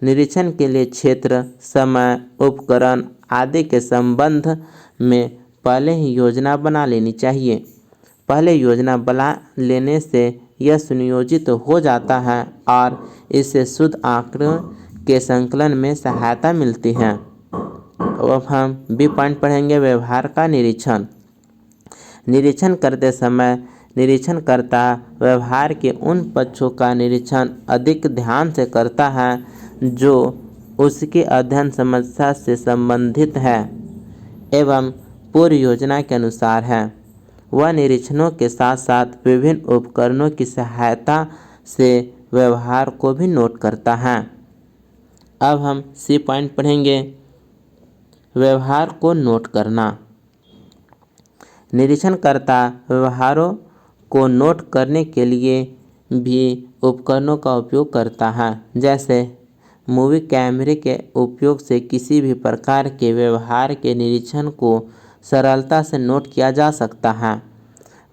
निरीक्षण के लिए क्षेत्र, समय, उपकरण आदि के संबंध में पहले ही योजना बना लेनी चाहिए। पहले योजना बना लेने से यह सुनियोजित हो जाता है और इससे शुद्ध आंकड़ों के संकलन में सहायता मिलती है। अब हम बी पॉइंट पढ़ेंगे व्यवहार का निरीक्षण। निरीक्षण करते समय निरीक्षणकर्ता व्यवहार के उन पक्षों का निरीक्षण अधिक ध्यान से करता है जो उसकी अध्ययन समस्या से संबंधित है एवं पूर्व योजना के अनुसार है। वह निरीक्षणों के साथ साथ विभिन्न उपकरणों की सहायता से व्यवहार को भी नोट करता है। अब हम सी पॉइंट पढ़ेंगे व्यवहार को नोट करना। निरीक्षणकर्ता व्यवहारों को नोट करने के लिए भी उपकरणों का उपयोग करता है। जैसे मूवी कैमरे के उपयोग से किसी भी प्रकार के व्यवहार के निरीक्षण को सरलता से नोट किया जा सकता है।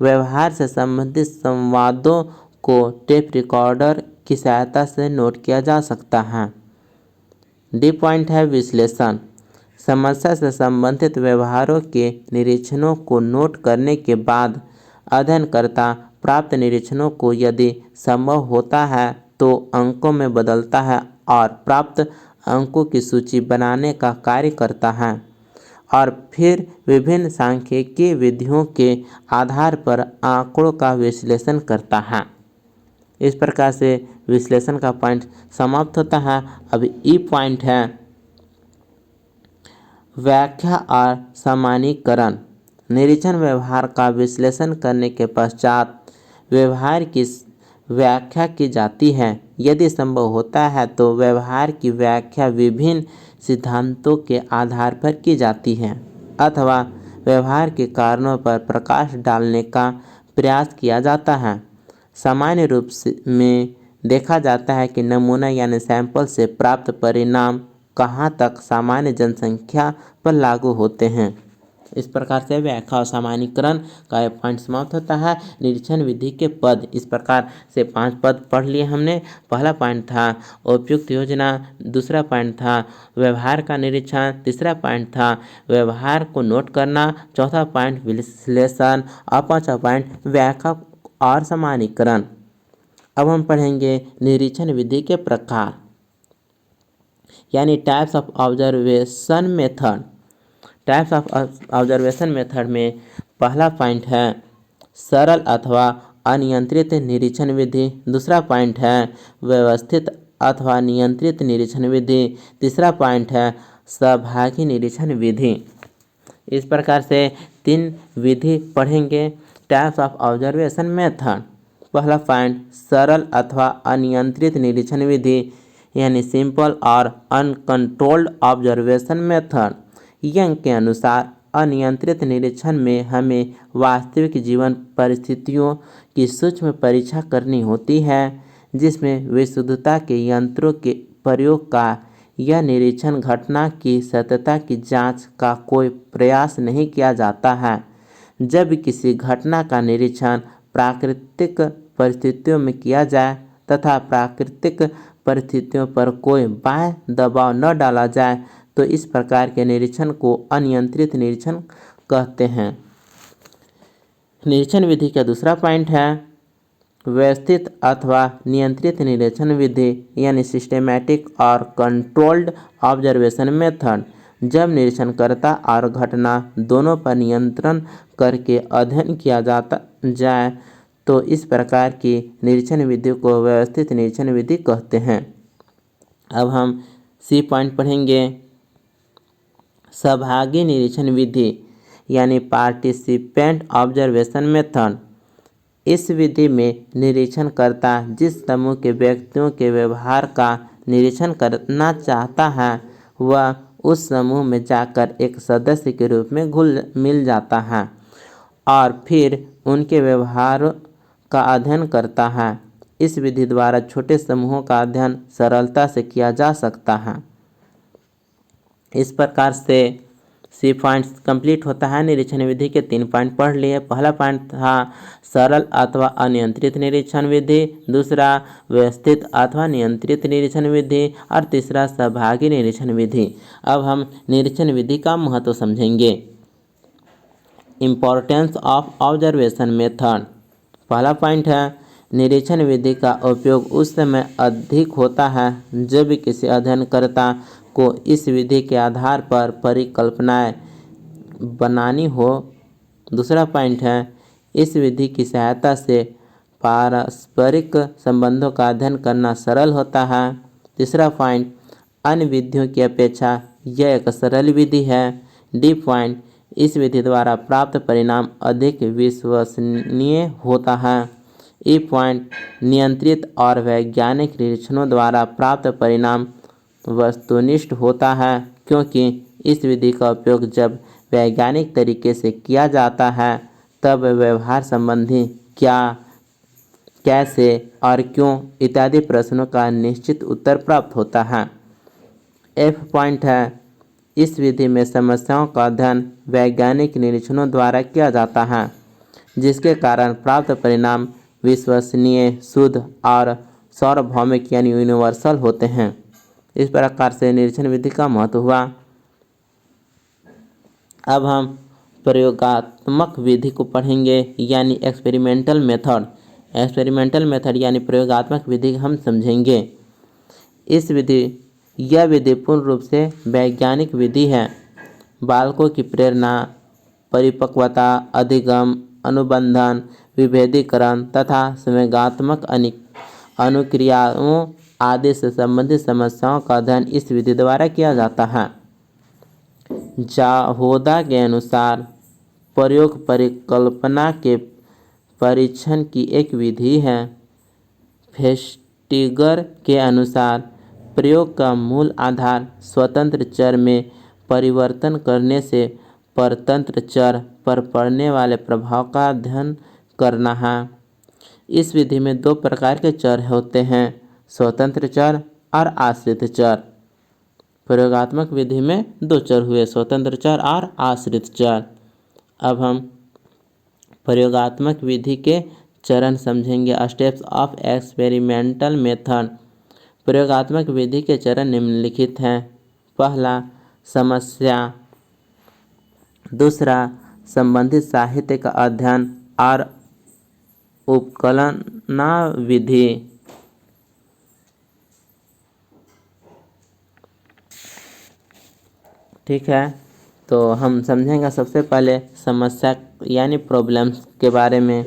व्यवहार से संबंधित संवादों को टेप रिकॉर्डर की सहायता से नोट किया जा सकता है। डी पॉइंट है विश्लेषण। समस्या से संबंधित व्यवहारों के निरीक्षणों को नोट करने के बाद अध्ययनकर्ता प्राप्त निरीक्षणों को यदि संभव होता है तो अंकों में बदलता है और प्राप्त अंकों की सूची बनाने का कार्य करता है और फिर विभिन्न सांख्यिकीय विधियों के आधार पर आंकड़ों का विश्लेषण करता है। इस प्रकार से विश्लेषण का पॉइंट समाप्त होता है। अब ई पॉइंट है व्याख्या और सामान्यीकरण। निरीक्षण व्यवहार का विश्लेषण करने के पश्चात व्यवहार की व्याख्या की जाती है। यदि संभव होता है तो व्यवहार की व्याख्या विभिन्न सिद्धांतों के आधार पर की जाती है अथवा व्यवहार के कारणों पर प्रकाश डालने का प्रयास किया जाता है। सामान्य रूप में देखा जाता है कि नमूना यानी सैंपल से प्राप्त परिणाम कहाँ तक सामान्य जनसंख्या पर लागू होते हैं। इस प्रकार से व्याख्या और सामान्यीकरण का यह पॉइंट समाप्त होता है। निरीक्षण विधि के पद, इस प्रकार से 5 पद पढ़ लिए हमने। पहला पॉइंट था उपयुक्त योजना, दूसरा पॉइंट था व्यवहार का निरीक्षण, तीसरा पॉइंट था व्यवहार को नोट करना, चौथा पॉइंट विश्लेषण और पांचवा पॉइंट व्याख्या और सामान्यीकरण। अब हम पढ़ेंगे निरीक्षण विधि के प्रकार यानी types of observation method. Types of observation method में पहला पॉइंट है सरल अथवा अनियंत्रित निरीक्षण विधि, दूसरा पॉइंट है व्यवस्थित अथवा नियंत्रित निरीक्षण विधि, तीसरा पॉइंट है सहभागी निरीक्षण विधि। इस प्रकार से 3 विधि पढ़ेंगे। टाइप्स ऑफ ऑब्जर्वेशन मेथड, पहला पॉइंट सरल अथवा अनियंत्रित निरीक्षण विधि यानी सिंपल और अनकंट्रोल्ड ऑब्जर्वेशन मेथड। यंग के अनुसार अनियंत्रित निरीक्षण में हमें वास्तविक जीवन परिस्थितियों की सूक्ष्म परीक्षा करनी होती है, जिसमें विशुद्धता के यंत्रों के प्रयोग का या निरीक्षण घटना की सत्यता की जांच का कोई प्रयास नहीं किया जाता है। जब किसी घटना का निरीक्षण प्राकृतिक परिस्थितियों में किया जाए तथा प्राकृतिक परिस्थितियों पर कोई बाह्य दबाव न डाला जाए तो इस प्रकार के निरीक्षण को अनियंत्रित निरीक्षण कहते हैं। निरीक्षण विधि का दूसरा पॉइंट है व्यवस्थित अथवा नियंत्रित निरीक्षण विधि यानी सिस्टेमैटिक और कंट्रोल्ड ऑब्जर्वेशन मेथड। जब निरीक्षणकर्ता और घटना दोनों पर नियंत्रण करके अध्ययन किया जाता जाए तो इस प्रकार की निरीक्षण विधि को व्यवस्थित निरीक्षण विधि कहते हैं। अब हम सी पॉइंट पढ़ेंगे सहभागी निरीक्षण विधि यानी पार्टिसिपेंट ऑब्जर्वेशन मेथड। इस विधि में निरीक्षणकर्ता जिस समूह के व्यक्तियों के व्यवहार का निरीक्षण करना चाहता है वह उस समूह में जाकर एक सदस्य के रूप में घुल मिल जाता है और फिर उनके व्यवहार का अध्ययन करता है। इस विधि द्वारा छोटे समूहों का अध्ययन सरलता से किया जा सकता है। इस प्रकार से सी पॉइंट्स कंप्लीट होता है। निरीक्षण विधि के 3 पॉइंट पढ़ लिए। पहला पॉइंट था सरल अथवा अनियंत्रित निरीक्षण विधि, दूसरा व्यवस्थित अथवा नियंत्रित निरीक्षण विधि और तीसरा सहभागी निरीक्षण विधि। अब हम निरीक्षण विधि का महत्व समझेंगे। इम्पोर्टेंस ऑफ ऑब्जर्वेशन मेथड, पहला पॉइंट है निरीक्षण विधि का उपयोग उस समय अधिक होता है जब किसी अध्ययनकर्ता को इस विधि के आधार पर परिकल्पनाएं बनानी हो। दूसरा पॉइंट है इस विधि की सहायता से पारस्परिक संबंधों का अध्ययन करना सरल होता है। तीसरा पॉइंट अन्य विधियों की अपेक्षा यह एक सरल विधि है। डी पॉइंट इस विधि द्वारा प्राप्त परिणाम अधिक विश्वसनीय होता है। ई पॉइंट नियंत्रित और वैज्ञानिक निरीक्षणों द्वारा प्राप्त परिणाम वस्तुनिष्ठ होता है क्योंकि इस विधि का उपयोग जब वैज्ञानिक तरीके से किया जाता है तब व्यवहार संबंधी क्या, कैसे और क्यों इत्यादि प्रश्नों का निश्चित उत्तर प्राप्त होता है। एफ पॉइंट है इस विधि में समस्याओं का अध्ययन वैज्ञानिक निरीक्षणों द्वारा किया जाता है जिसके कारण प्राप्त परिणाम विश्वसनीय, शुद्ध और सार्वभौमिक यानी यूनिवर्सल होते हैं। इस प्रकार से निरीक्षण विधि का महत्व हुआ। अब हम प्रयोगात्मक विधि को पढ़ेंगे यानी एक्सपेरिमेंटल मेथड। एक्सपेरिमेंटल मेथड यानी प्रयोगात्मक विधि हम समझेंगे। यह विधि पूर्ण रूप से वैज्ञानिक विधि है। बालकों की प्रेरणा, परिपक्वता, अधिगम, अनुबंधन, विभेदीकरण तथा संवेगात्मक अनुक्रियाओं आदि से संबंधित समस्याओं का अध्ययन इस विधि द्वारा किया जाता है। जाहोदा के अनुसार प्रयोग परिकल्पना के परीक्षण की एक विधि है। फेस्टिगर के अनुसार प्रयोग का मूल आधार स्वतंत्र चर में परिवर्तन करने से परतंत्र चर पर पड़ने वाले प्रभाव का अध्ययन करना है। इस विधि में दो प्रकार के चर होते हैं, स्वतंत्र चर और आश्रित चर। प्रयोगात्मक विधि में दो चर हुए, स्वतंत्र चर और आश्रित चर। अब हम प्रयोगात्मक विधि के चरण समझेंगे, स्टेप्स ऑफ एक्सपेरिमेंटल मेथड। प्रयोगात्मक विधि के चरण निम्नलिखित हैं। पहला, समस्या। दूसरा, संबंधित साहित्य का अध्ययन और उपकलना विधि। ठीक है, तो हम समझेंगे सबसे पहले समस्या यानी प्रॉब्लम्स के बारे में।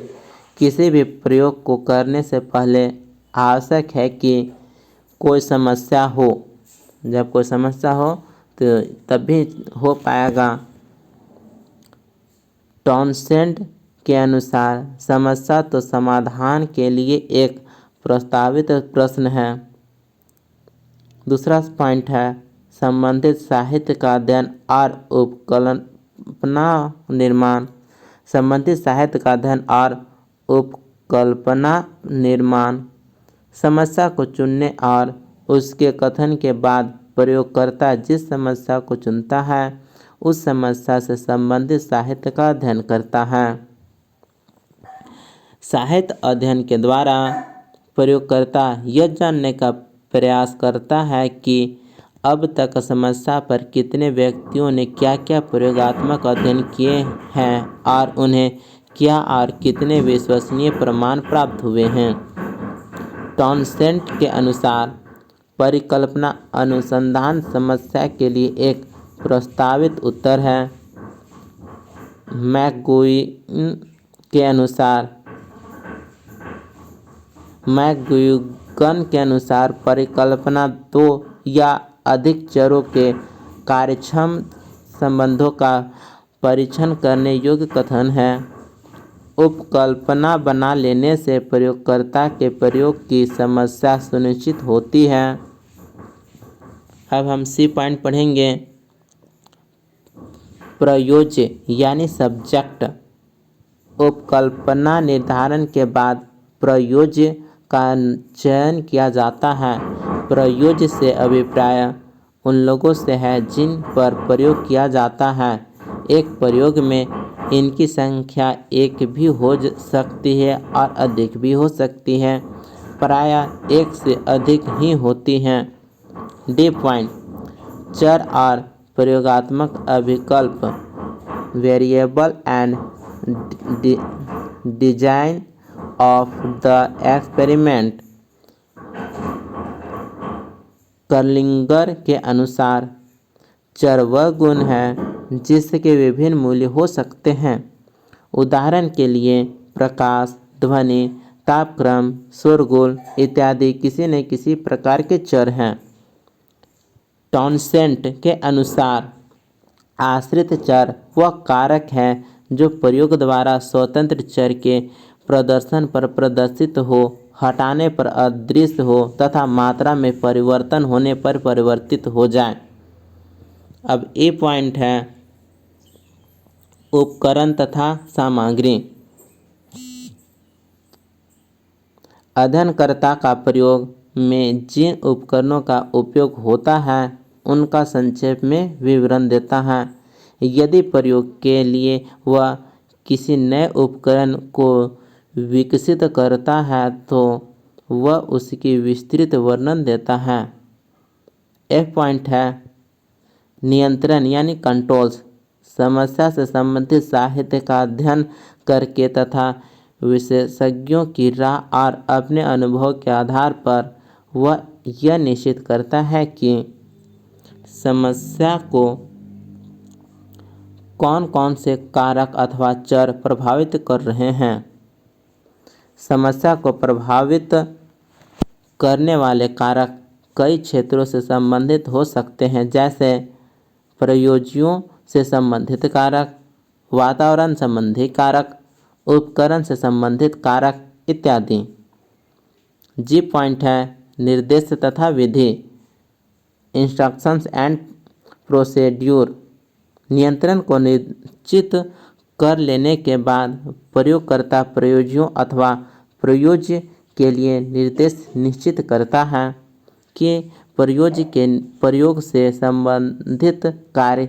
किसी भी प्रयोग को करने से पहले आवश्यक है कि कोई समस्या हो। जब कोई समस्या हो तो तभी हो पाएगा। टॉनसेट के अनुसार समस्या तो समाधान के लिए एक प्रस्तावित प्रश्न है। दूसरा पॉइंट है संबंधित साहित्य का अध्ययन और उपकल्पना निर्माण। संबंधित साहित्य का अध्ययन और उपकल्पना निर्माण। समस्या को चुनने और उसके कथन के बाद प्रयोगकर्ता जिस समस्या को चुनता है उस समस्या से संबंधित साहित्य का अध्ययन करता है। साहित्य अध्ययन के द्वारा प्रयोगकर्ता यह जानने का प्रयास करता है कि अब तक समस्या पर कितने व्यक्तियों ने क्या क्या प्रयोगात्मक अध्ययन किए हैं और उन्हें क्या और कितने विश्वसनीय प्रमाण प्राप्त हुए हैं। टॉनसेट के अनुसार परिकल्पना अनुसंधान समस्या के लिए एक प्रस्तावित उत्तर है। मैकगुइगन के अनुसार परिकल्पना दो या अधिक चरों के कार्यक्षम संबंधों का परीक्षण करने योग्य कथन है। उपकल्पना बना लेने से प्रयोगकर्ता के प्रयोग की समस्या सुनिश्चित होती है। अब हम सी पॉइंट पढ़ेंगे। प्रयोज्य यानी सब्जेक्ट। उपकल्पना निर्धारण के बाद प्रयोज्य का चयन किया जाता है। प्रयोज्य से अभिप्राय उन लोगों से है जिन पर प्रयोग किया जाता है। एक प्रयोग में इनकी संख्या एक भी हो सकती है और अधिक भी हो सकती है, प्रायः एक से अधिक ही होती हैं। डी पॉइंट, चर और प्रयोगात्मक अभिकल्प। Variable and design of the experiment. Kerlinger के अनुसार चर वह गुण है जिसके विभिन्न मूल्य हो सकते हैं। उदाहरण के लिए प्रकाश, ध्वनि, तापक्रम, शोरगुल इत्यादि किसी न किसी प्रकार के चर हैं। टॉनसेट के अनुसार आश्रित चर वह कारक है जो प्रयोग द्वारा स्वतंत्र चर के प्रदर्शन पर प्रदर्शित हो, हटाने पर अदृश्य हो तथा मात्रा में परिवर्तन होने पर परिवर्तित हो जाए। अब ए पॉइंट है उपकरण तथा सामग्री। अध्ययनकर्ता का प्रयोग में जिन उपकरणों का उपयोग होता है उनका संक्षेप में विवरण देता है। यदि प्रयोग के लिए वह किसी नए उपकरण को विकसित करता है तो वह उसकी विस्तृत वर्णन देता है। एफ पॉइंट है नियंत्रण यानी कंट्रोल्स। समस्या से संबंधित साहित्य का अध्ययन करके तथा विशेषज्ञों की राय और अपने अनुभव के आधार पर वह यह निश्चित करता है कि समस्या को कौन कौन से कारक अथवा चर प्रभावित कर रहे हैं। समस्या को प्रभावित करने वाले कारक कई क्षेत्रों से संबंधित हो सकते हैं, जैसे प्रयोज्यों से संबंधित कारक, वातावरण संबंधी कारक, उपकरण से संबंधित कारक इत्यादि। जी पॉइंट है निर्देश तथा विधि। Instructions and procedure. नियंत्रण को निश्चित कर लेने के बाद प्रयोगकर्ता प्रयोज्यों अथवा प्रयोज्य के लिए निर्देश निश्चित करता है कि प्रयोज्य के प्रयोग से संबंधित कार्य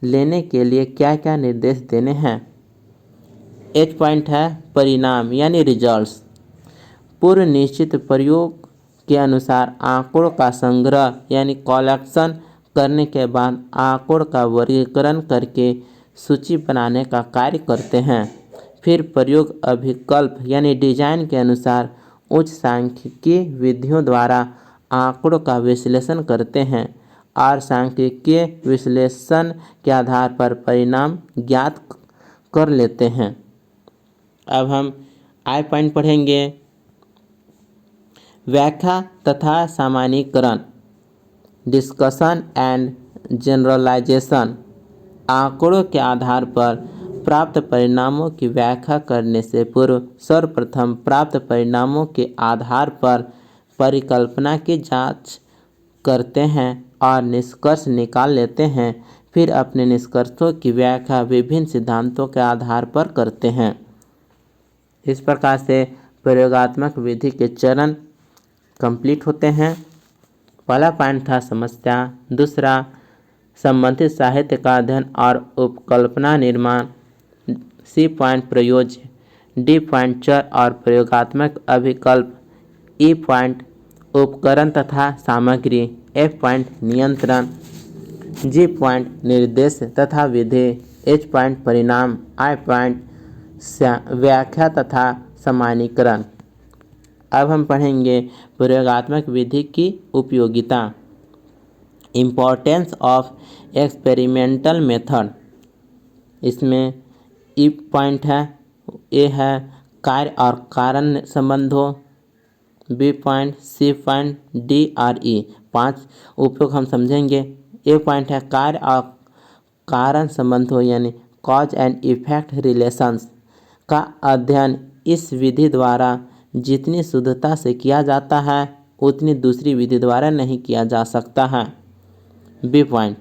लेने के लिए क्या क्या निर्देश देने हैं। एक पॉइंट है परिणाम यानी रिजल्ट्स। पूर्व निश्चित प्रयोग के अनुसार आंकड़ों का संग्रह यानी कलेक्शन करने के बाद आंकड़ों का वर्गीकरण करके सूची बनाने का कार्य करते हैं। फिर प्रयोग अभिकल्प यानी डिजाइन के अनुसार उच्च सांख्यिकीय विधियों द्वारा आंकड़ों का विश्लेषण करते हैं और सांख्यिकीय विश्लेषण के आधार पर परिणाम ज्ञात कर लेते हैं। अब हम आई पॉइंट पढ़ेंगे। व्याख्या तथा सामान्यीकरण, डिस्कशन एंड जनरलाइजेशन। आंकड़ों के आधार पर प्राप्त परिणामों की व्याख्या करने से पूर्व सर्वप्रथम प्राप्त परिणामों के आधार पर परिकल्पना की जांच करते हैं और निष्कर्ष निकाल लेते हैं। फिर अपने निष्कर्षों की व्याख्या विभिन्न सिद्धांतों के आधार पर करते हैं। इस प्रकार से प्रयोगात्मक विधि के चरण कंप्लीट होते हैं। पहला पॉइंट था समस्या, दूसरा संबंधित साहित्य का अध्ययन और उपकल्पना निर्माण, सी पॉइंट प्रयोज्य, डी पॉइंट चर और प्रयोगात्मक अभिकल्प, ई पॉइंट उपकरण तथा सामग्री, एफ पॉइंट नियंत्रण, जी पॉइंट निर्देश तथा विधि, एच पॉइंट परिणाम, आई पॉइंट व्याख्या तथा सामान्यीकरण। अब हम पढ़ेंगे प्रयोगात्मक विधि की उपयोगिता, इम्पोर्टेंस ऑफ एक्सपेरिमेंटल मेथड। इसमें ई पॉइंट है, ए है कार्य और कारण संबंधों, B point, C point, D और ई। 5 उपयोग हम समझेंगे। ए पॉइंट है कार्य और कारण संबंधों यानी कॉज एंड इफेक्ट रिलेशंस का अध्ययन इस विधि द्वारा जितनी शुद्धता से किया जाता है उतनी दूसरी विधि द्वारा नहीं किया जा सकता है। बी पॉइंट,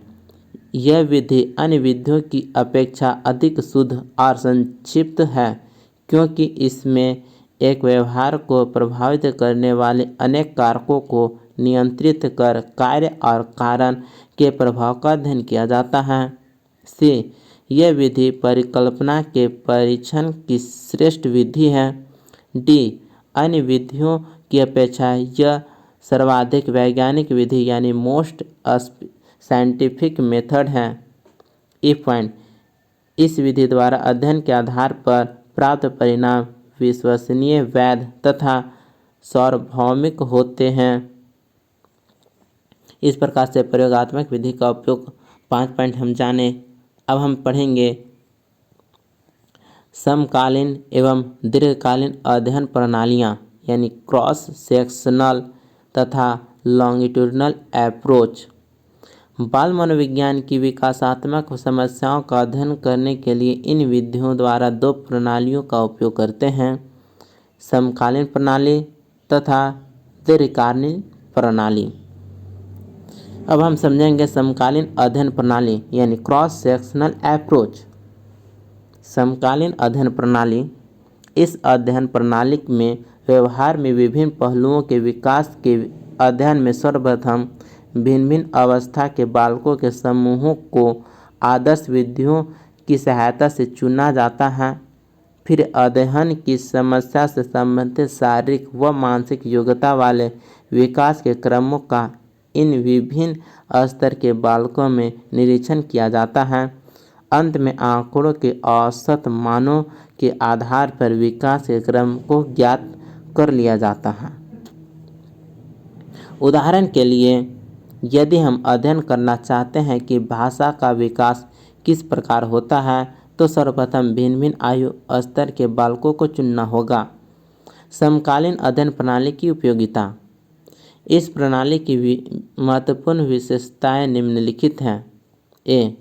यह विधि अन्य विधियों की अपेक्षा अधिक शुद्ध और संक्षिप्त है क्योंकि इसमें एक व्यवहार को प्रभावित करने वाले अनेक कारकों को नियंत्रित कर कार्य और कारण के प्रभाव का अध्ययन किया जाता है। सी, यह विधि परिकल्पना के परीक्षण की श्रेष्ठ विधि है। डी, अन्य विधियों की अपेक्षा यह सर्वाधिक वैज्ञानिक विधि यानी मोस्ट साइंटिफिक मेथड है। ई पॉइंट, इस विधि द्वारा अध्ययन के आधार पर प्राप्त परिणाम विश्वसनीय, वैध तथा सार्वभौमिक होते हैं। इस प्रकार से प्रयोगात्मक विधि का उपयोग 5 पॉइंट हम जाने। अब हम पढ़ेंगे समकालीन एवं दीर्घकालीन अध्ययन प्रणालियाँ यानी क्रॉस सेक्शनल तथा लॉन्गिट्यूडनल अप्रोच। बाल मनोविज्ञान की विकासात्मक समस्याओं का अध्ययन करने के लिए इन विधियों द्वारा 2 प्रणालियों का उपयोग करते हैं, समकालीन प्रणाली तथा दीर्घकालीन प्रणाली। अब हम समझेंगे समकालीन अध्ययन प्रणाली यानी क्रॉस सेक्शनल अप्रोच। समकालीन अध्ययन प्रणाली, इस अध्ययन प्रणाली में व्यवहार में विभिन्न पहलुओं के विकास के अध्ययन में सर्वप्रथम भिन्न भिन्न अवस्था के बालकों के समूहों को आदर्श विधियों की सहायता से चुना जाता है। फिर अध्ययन की समस्या से संबंधित शारीरिक व मानसिक योग्यता वाले विकास के क्रमों का इन विभिन्न स्तर के बालकों में निरीक्षण किया जाता है। अंत में आंकड़ों के औसत मानों के आधार पर विकास के क्रम को ज्ञात कर लिया जाता है। उदाहरण के लिए यदि हम अध्ययन करना चाहते हैं कि भाषा का विकास किस प्रकार होता है तो सर्वप्रथम भिन्न भिन्न आयु स्तर के बालकों को चुनना होगा। समकालीन अध्ययन प्रणाली की उपयोगिता, इस प्रणाली की महत्वपूर्ण विशेषताएं निम्नलिखित हैं। ए,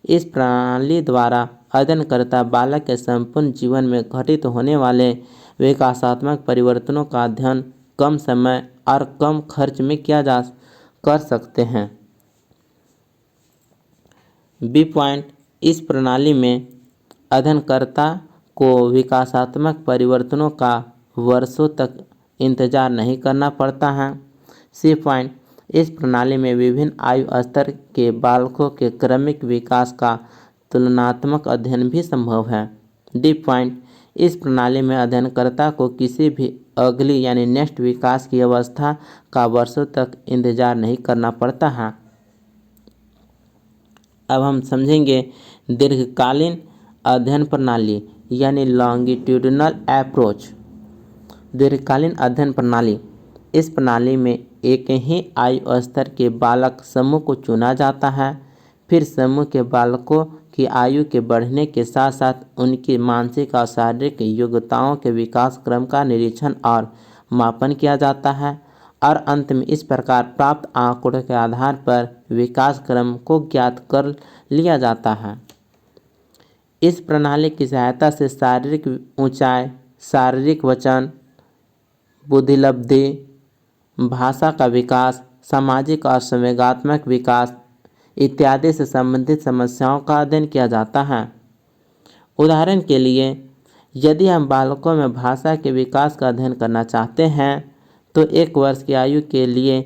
इस प्रणाली द्वारा अध्ययनकर्ता बालक के संपूर्ण जीवन में घटित होने वाले विकासात्मक परिवर्तनों का अध्ययन कम समय और कम खर्च में कर सकते हैं। बी पॉइंट, इस प्रणाली में अध्ययनकर्ता को विकासात्मक परिवर्तनों का वर्षों तक इंतजार नहीं करना पड़ता है। सी पॉइंट, इस प्रणाली में विभिन्न आयु स्तर के बालकों के क्रमिक विकास का तुलनात्मक अध्ययन भी संभव है। डी पॉइंट, इस प्रणाली में अध्ययनकर्ता को किसी भी अगली यानी नेक्स्ट विकास की अवस्था का वर्षों तक इंतजार नहीं करना पड़ता है। अब हम समझेंगे दीर्घकालीन अध्ययन प्रणाली यानी लॉन्गिट्यूडिनल अप्रोच। दीर्घकालीन अध्ययन प्रणाली, इस प्रणाली में एक ही आयु स्तर के बालक समूह को चुना जाता है। फिर समूह के बालकों की आयु के बढ़ने के साथ साथ उनकी मानसिक और शारीरिक योग्यताओं के विकास क्रम का निरीक्षण और मापन किया जाता है और अंत में इस प्रकार प्राप्त आंकड़ों के आधार पर विकास क्रम को ज्ञात कर लिया जाता है। इस प्रणाली की सहायता से शारीरिक ऊंचाई, शारीरिक वजन, बुद्धिलब्धि, भाषा का विकास, सामाजिक और संवेगात्मक विकास इत्यादि से संबंधित समस्याओं का अध्ययन किया जाता है। उदाहरण के लिए, यदि हम बालकों में भाषा के विकास का अध्ययन करना चाहते हैं तो 1 वर्ष की आयु के लिए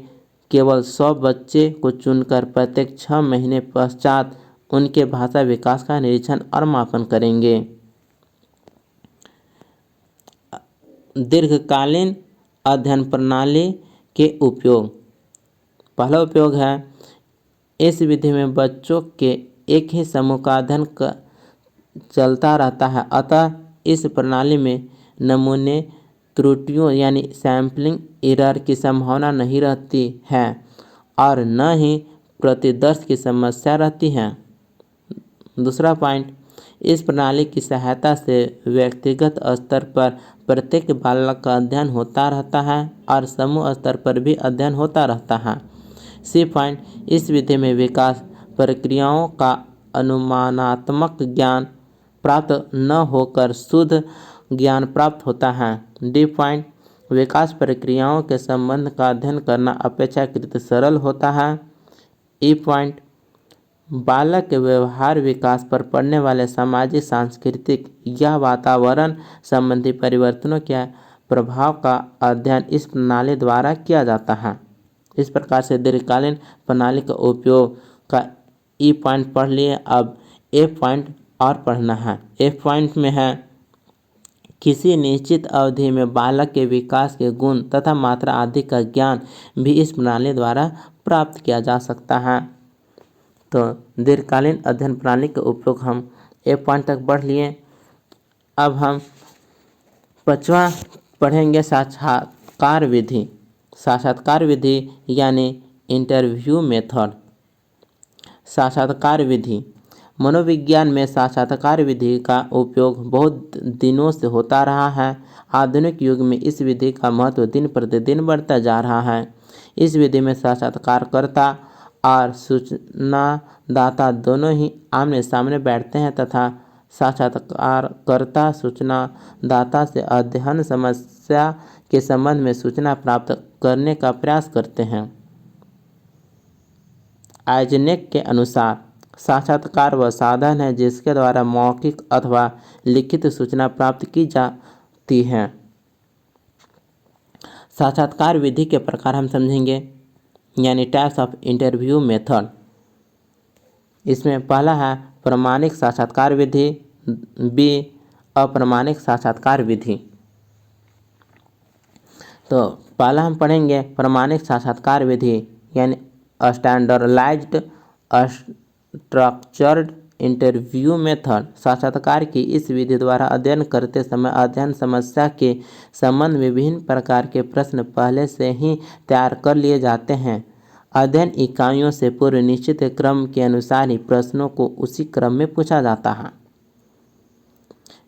केवल 100 बच्चे को चुनकर प्रत्येक 6 महीने पश्चात उनके भाषा विकास का निरीक्षण और मापन करेंगे। दीर्घकालीन अध्ययन प्रणाली के उपयोग। पहला उपयोग है, इस विधि में बच्चों के एक ही समूह का अध्ययन चलता रहता है, अतः इस प्रणाली में नमूने त्रुटियों यानी सैम्पलिंग एरर की संभावना नहीं रहती है और न ही प्रतिदर्श की समस्या रहती है। दूसरा पॉइंट, इस प्रणाली की सहायता से व्यक्तिगत स्तर पर प्रत्येक बालक का अध्ययन होता रहता है और समूह स्तर पर भी अध्ययन होता रहता है। सी पॉइंट, इस विधि में विकास प्रक्रियाओं का अनुमानात्मक ज्ञान प्राप्त न होकर शुद्ध ज्ञान प्राप्त होता है। डी पॉइंट, विकास प्रक्रियाओं के संबंध का अध्ययन करना अपेक्षाकृत सरल होता है। ई पॉइंट, बालक के व्यवहार विकास पर पड़ने वाले सामाजिक, सांस्कृतिक या वातावरण संबंधी परिवर्तनों के प्रभाव का अध्ययन इस प्रणाली द्वारा किया जाता है। इस प्रकार से दीर्घकालीन प्रणाली का उपयोग का ई पॉइंट पढ़ लिए। अब एफ पॉइंट और पढ़ना है। एफ पॉइंट में है, किसी निश्चित अवधि में बालक के विकास के गुण तथा मात्रा आदि का ज्ञान भी इस प्रणाली द्वारा प्राप्त किया जा सकता है। तो दीर्घकालीन अध्ययन प्रणाली का उपयोग हम एफ पॉइंट तक पढ़ लिए। अब हम 5वां पढ़ेंगे साक्षात्कार विधि। साक्षात्कार विधि यानी इंटरव्यू मेथड। साक्षात्कार विधि, मनोविज्ञान में साक्षात्कार विधि का उपयोग बहुत दिनों से होता रहा है। आधुनिक युग में इस विधि का महत्व दिन प्रतिदिन बढ़ता जा रहा है। इस विधि में साक्षात्कारकर्ता और सूचनादाता दोनों ही आमने सामने बैठते हैं तथा साक्षात्कारकर्ता सूचनादाता से अध्ययन समस्या के संबंध में सूचना प्राप्त करने का प्रयास करते हैं। आइजनेक के अनुसार साक्षात्कार वह साधन है जिसके द्वारा मौखिक अथवा लिखित सूचना प्राप्त की जाती है। साक्षात्कार विधि के प्रकार हम समझेंगे, यानी टाइप्स ऑफ इंटरव्यू मेथड। इसमें पहला है प्रमाणिक साक्षात्कार विधि, बी अप्रमाणिक साक्षात्कार विधि। तो पहला हम पढ़ेंगे प्रमाणिक साक्षात्कार विधि यानी स्टैंडर्डाइज्ड स्ट्रक्चर्ड इंटरव्यू मेथड। साक्षात्कार की इस विधि द्वारा अध्ययन करते समय अध्ययन समस्या के संबंध में विभिन्न प्रकार के प्रश्न पहले से ही तैयार कर लिए जाते हैं। अध्ययन इकाइयों से पूर्व निश्चित क्रम के अनुसार ही प्रश्नों को उसी क्रम में पूछा जाता है।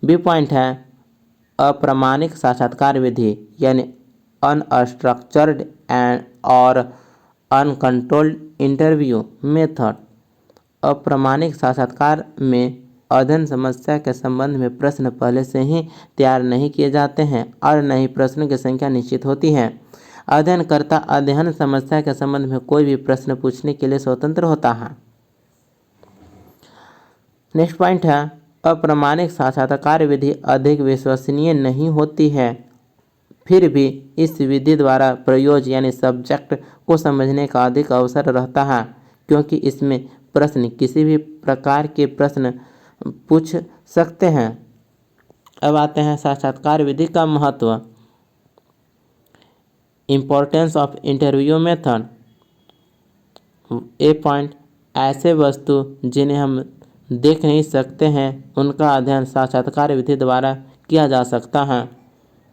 बी पॉइंट है अप्रमाणिक साक्षात्कार विधि यानी अनस्ट्रक्चर्ड एंड और अनकंट्रोल्ड इंटरव्यू मेथड। अप्रमाणिक साक्षात्कार में अध्ययन समस्या के संबंध में प्रश्न पहले से ही तैयार नहीं किए जाते हैं और न ही प्रश्नों की संख्या निश्चित होती है। अध्ययनकर्ता अध्ययन समस्या के संबंध में कोई भी प्रश्न पूछने के लिए स्वतंत्र होता है। नेक्स्ट पॉइंट है अप्रामाणिक साक्षात्कार विधि अधिक विश्वसनीय नहीं होती है, फिर भी इस विधि द्वारा प्रयोज्य यानी सब्जेक्ट को समझने का अधिक अवसर रहता है, क्योंकि इसमें प्रश्न किसी भी प्रकार के प्रश्न पूछ सकते हैं। अब आते हैं साक्षात्कार विधि का महत्व। Importance of interview method. A point, ऐसे वस्तु जिन्हें हम देख नहीं सकते हैं उनका अध्ययन साक्षात्कार विधि द्वारा किया जा सकता है।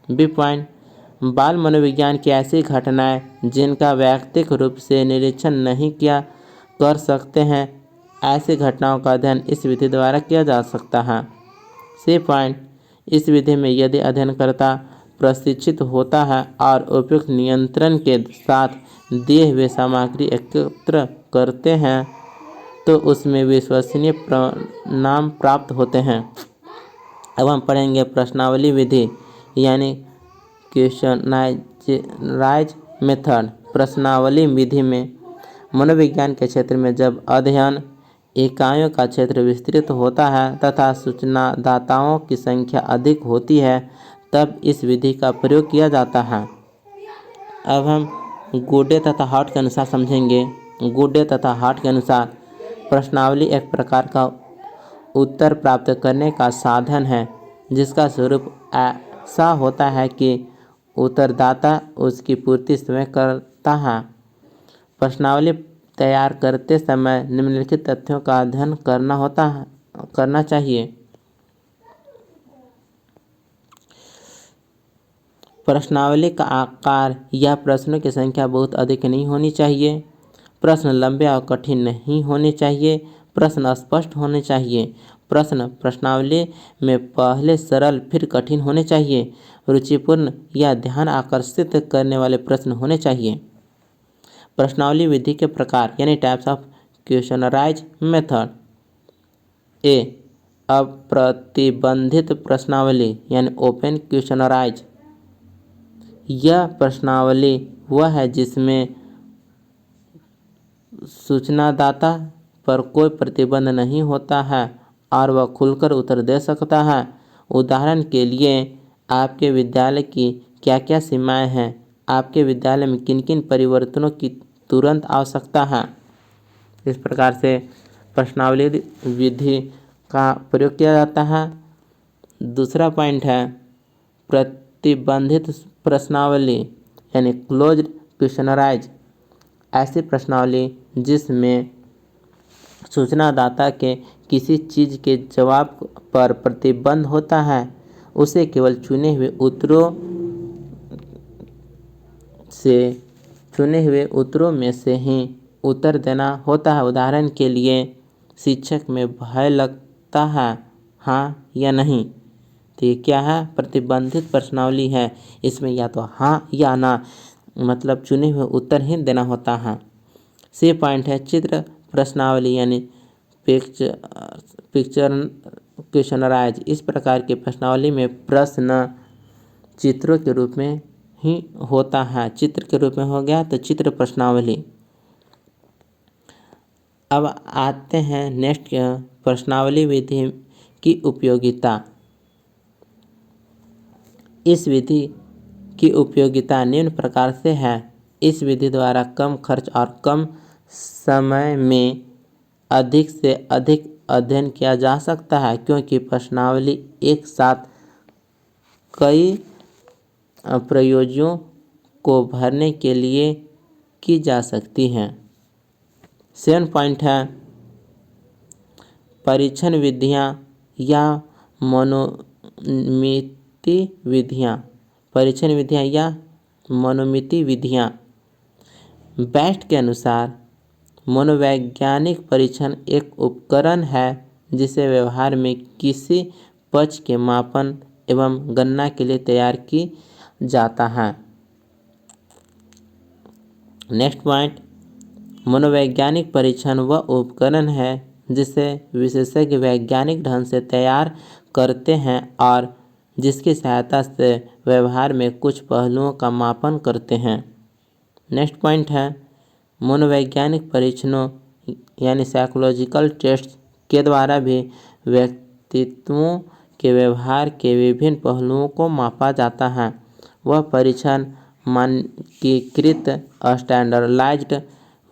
बी पॉइंट, बाल मनोविज्ञान की ऐसी घटनाएं जिनका वैयक्तिक रूप से निरीक्षण नहीं किया कर सकते हैं, ऐसी घटनाओं का अध्ययन इस विधि द्वारा किया जा सकता है। सी पॉइंट, इस विधि में यदि अध्ययनकर्ता प्रशिक्षित होता है और उपयुक्त नियंत्रण के साथ दिए हुए सामग्री एकत्र करते हैं तो उसमें विश्वसनीय परिणाम प्राप्त होते हैं। अब हम पढ़ेंगे प्रश्नावली विधि यानी क्वेश्चनाइज मेथड। प्रश्नावली विधि में मनोविज्ञान के क्षेत्र में जब अध्ययन इकाइयों का क्षेत्र विस्तृत होता है तथा सूचनादाताओं की संख्या अधिक होती है तब इस विधि का प्रयोग किया जाता है। अब हम गुडे तथा हार्ट के अनुसार समझेंगे। गुडे तथा हार्ट के अनुसार प्रश्नावली एक प्रकार का उत्तर प्राप्त करने का साधन है जिसका स्वरूप ऐसा होता है कि उत्तरदाता उसकी पूर्ति स्वयं करता है। प्रश्नावली तैयार करते समय निम्नलिखित तथ्यों का अध्ययन करना चाहिए। प्रश्नावली का आकार या प्रश्नों की संख्या बहुत अधिक नहीं होनी चाहिए। प्रश्न लंबे और कठिन नहीं होने चाहिए। प्रश्न स्पष्ट होने चाहिए। प्रश्न प्रश्नावली में पहले सरल फिर कठिन होने चाहिए। रुचिपूर्ण या ध्यान आकर्षित करने वाले प्रश्न होने चाहिए। प्रश्नावली विधि के प्रकार यानी टाइप्स ऑफ क्वेश्चनराइज मेथड। ए, अप्रतिबंधित प्रश्नावली यानी ओपन क्वेश्चनराइज। यह प्रश्नावली वह है जिसमें सूचनादाता पर कोई प्रतिबंध नहीं होता है और वह खुलकर उत्तर दे सकता है। उदाहरण के लिए, आपके विद्यालय की क्या क्या सीमाएं हैं, आपके विद्यालय में किन किन परिवर्तनों की तुरंत आवश्यकता है। इस प्रकार से प्रश्नावली विधि का प्रयोग किया जाता है। दूसरा पॉइंट है प्रतिबंधित प्रश्नावली यानी क्लोज्ड क्वेश्चनराइज। ऐसी प्रश्नावली जिसमें सूचनादाता के किसी चीज़ के जवाब पर प्रतिबंध होता है, उसे केवल चुने हुए उत्तरों में से ही उत्तर देना होता है। उदाहरण के लिए, शिक्षक में भय लगता है, हाँ या नहीं। तो ये क्या है? प्रतिबंधित प्रश्नावली है। इसमें या तो हाँ या ना मतलब चुने हुए उत्तर ही देना होता है। सी पॉइंट है चित्र प्रश्नावली यानी पिक्चर क्वेश्चनराइज। इस प्रकार की प्रश्नावली में प्रश्न चित्रों के रूप में ही होता है। चित्र के रूप में हो गया तो चित्र प्रश्नावली। अब आते हैं नेक्स्ट प्रश्नावली विधि की उपयोगिता। इस विधि की उपयोगिता निम्न प्रकार से है। इस विधि द्वारा कम खर्च और कम समय में अधिक से अधिक अध्ययन किया जा सकता है, क्योंकि प्रश्नावली एक साथ कई प्रयोजनों को भरने के लिए की जा सकती हैं। 7 पॉइंट है परीक्षण विधियाँ या मनोमिति विधियाँ। परीक्षण विधियाँ या मनोमिति विधियाँ। बेस्ट के अनुसार मनोवैज्ञानिक परीक्षण एक उपकरण है जिसे व्यवहार में किसी पक्ष के मापन एवं गणना के लिए तैयार की जाता है। नेक्स्ट पॉइंट, मनोवैज्ञानिक परीक्षण वह उपकरण है जिसे विशेषज्ञ वैज्ञानिक ढंग से तैयार करते हैं और जिसकी सहायता से व्यवहार में कुछ पहलुओं का मापन करते हैं। नेक्स्ट पॉइंट है मनोवैज्ञानिक परीक्षणों यानी साइकोलॉजिकल टेस्ट के द्वारा भी व्यक्ति व्यक्तित्वों के व्यवहार के विभिन्न पहलुओं को मापा जाता है। वह परीक्षण मानकीकृत, स्टैंडर्डाइज्ड,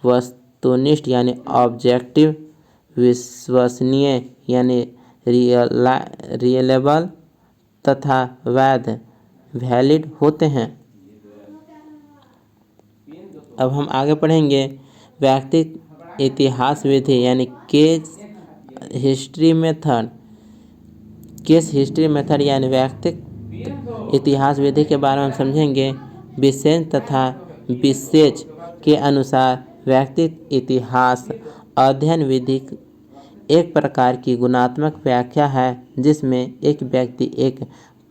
वस्तुनिष्ठ यानी ऑब्जेक्टिव, विश्वसनीय यानी रियलेबल तथा वैध वैलिड होते हैं। अब हम आगे पढ़ेंगे व्यक्तिक इतिहास विधि यानी case history method. Case history method यानी व्यक्तिक इतिहास विधि के बारे में हम समझेंगे। विशेष तथा विशेष के अनुसार व्यक्तिक इतिहास अध्ययन विधि एक प्रकार की गुणात्मक व्याख्या है जिसमें एक व्यक्ति, एक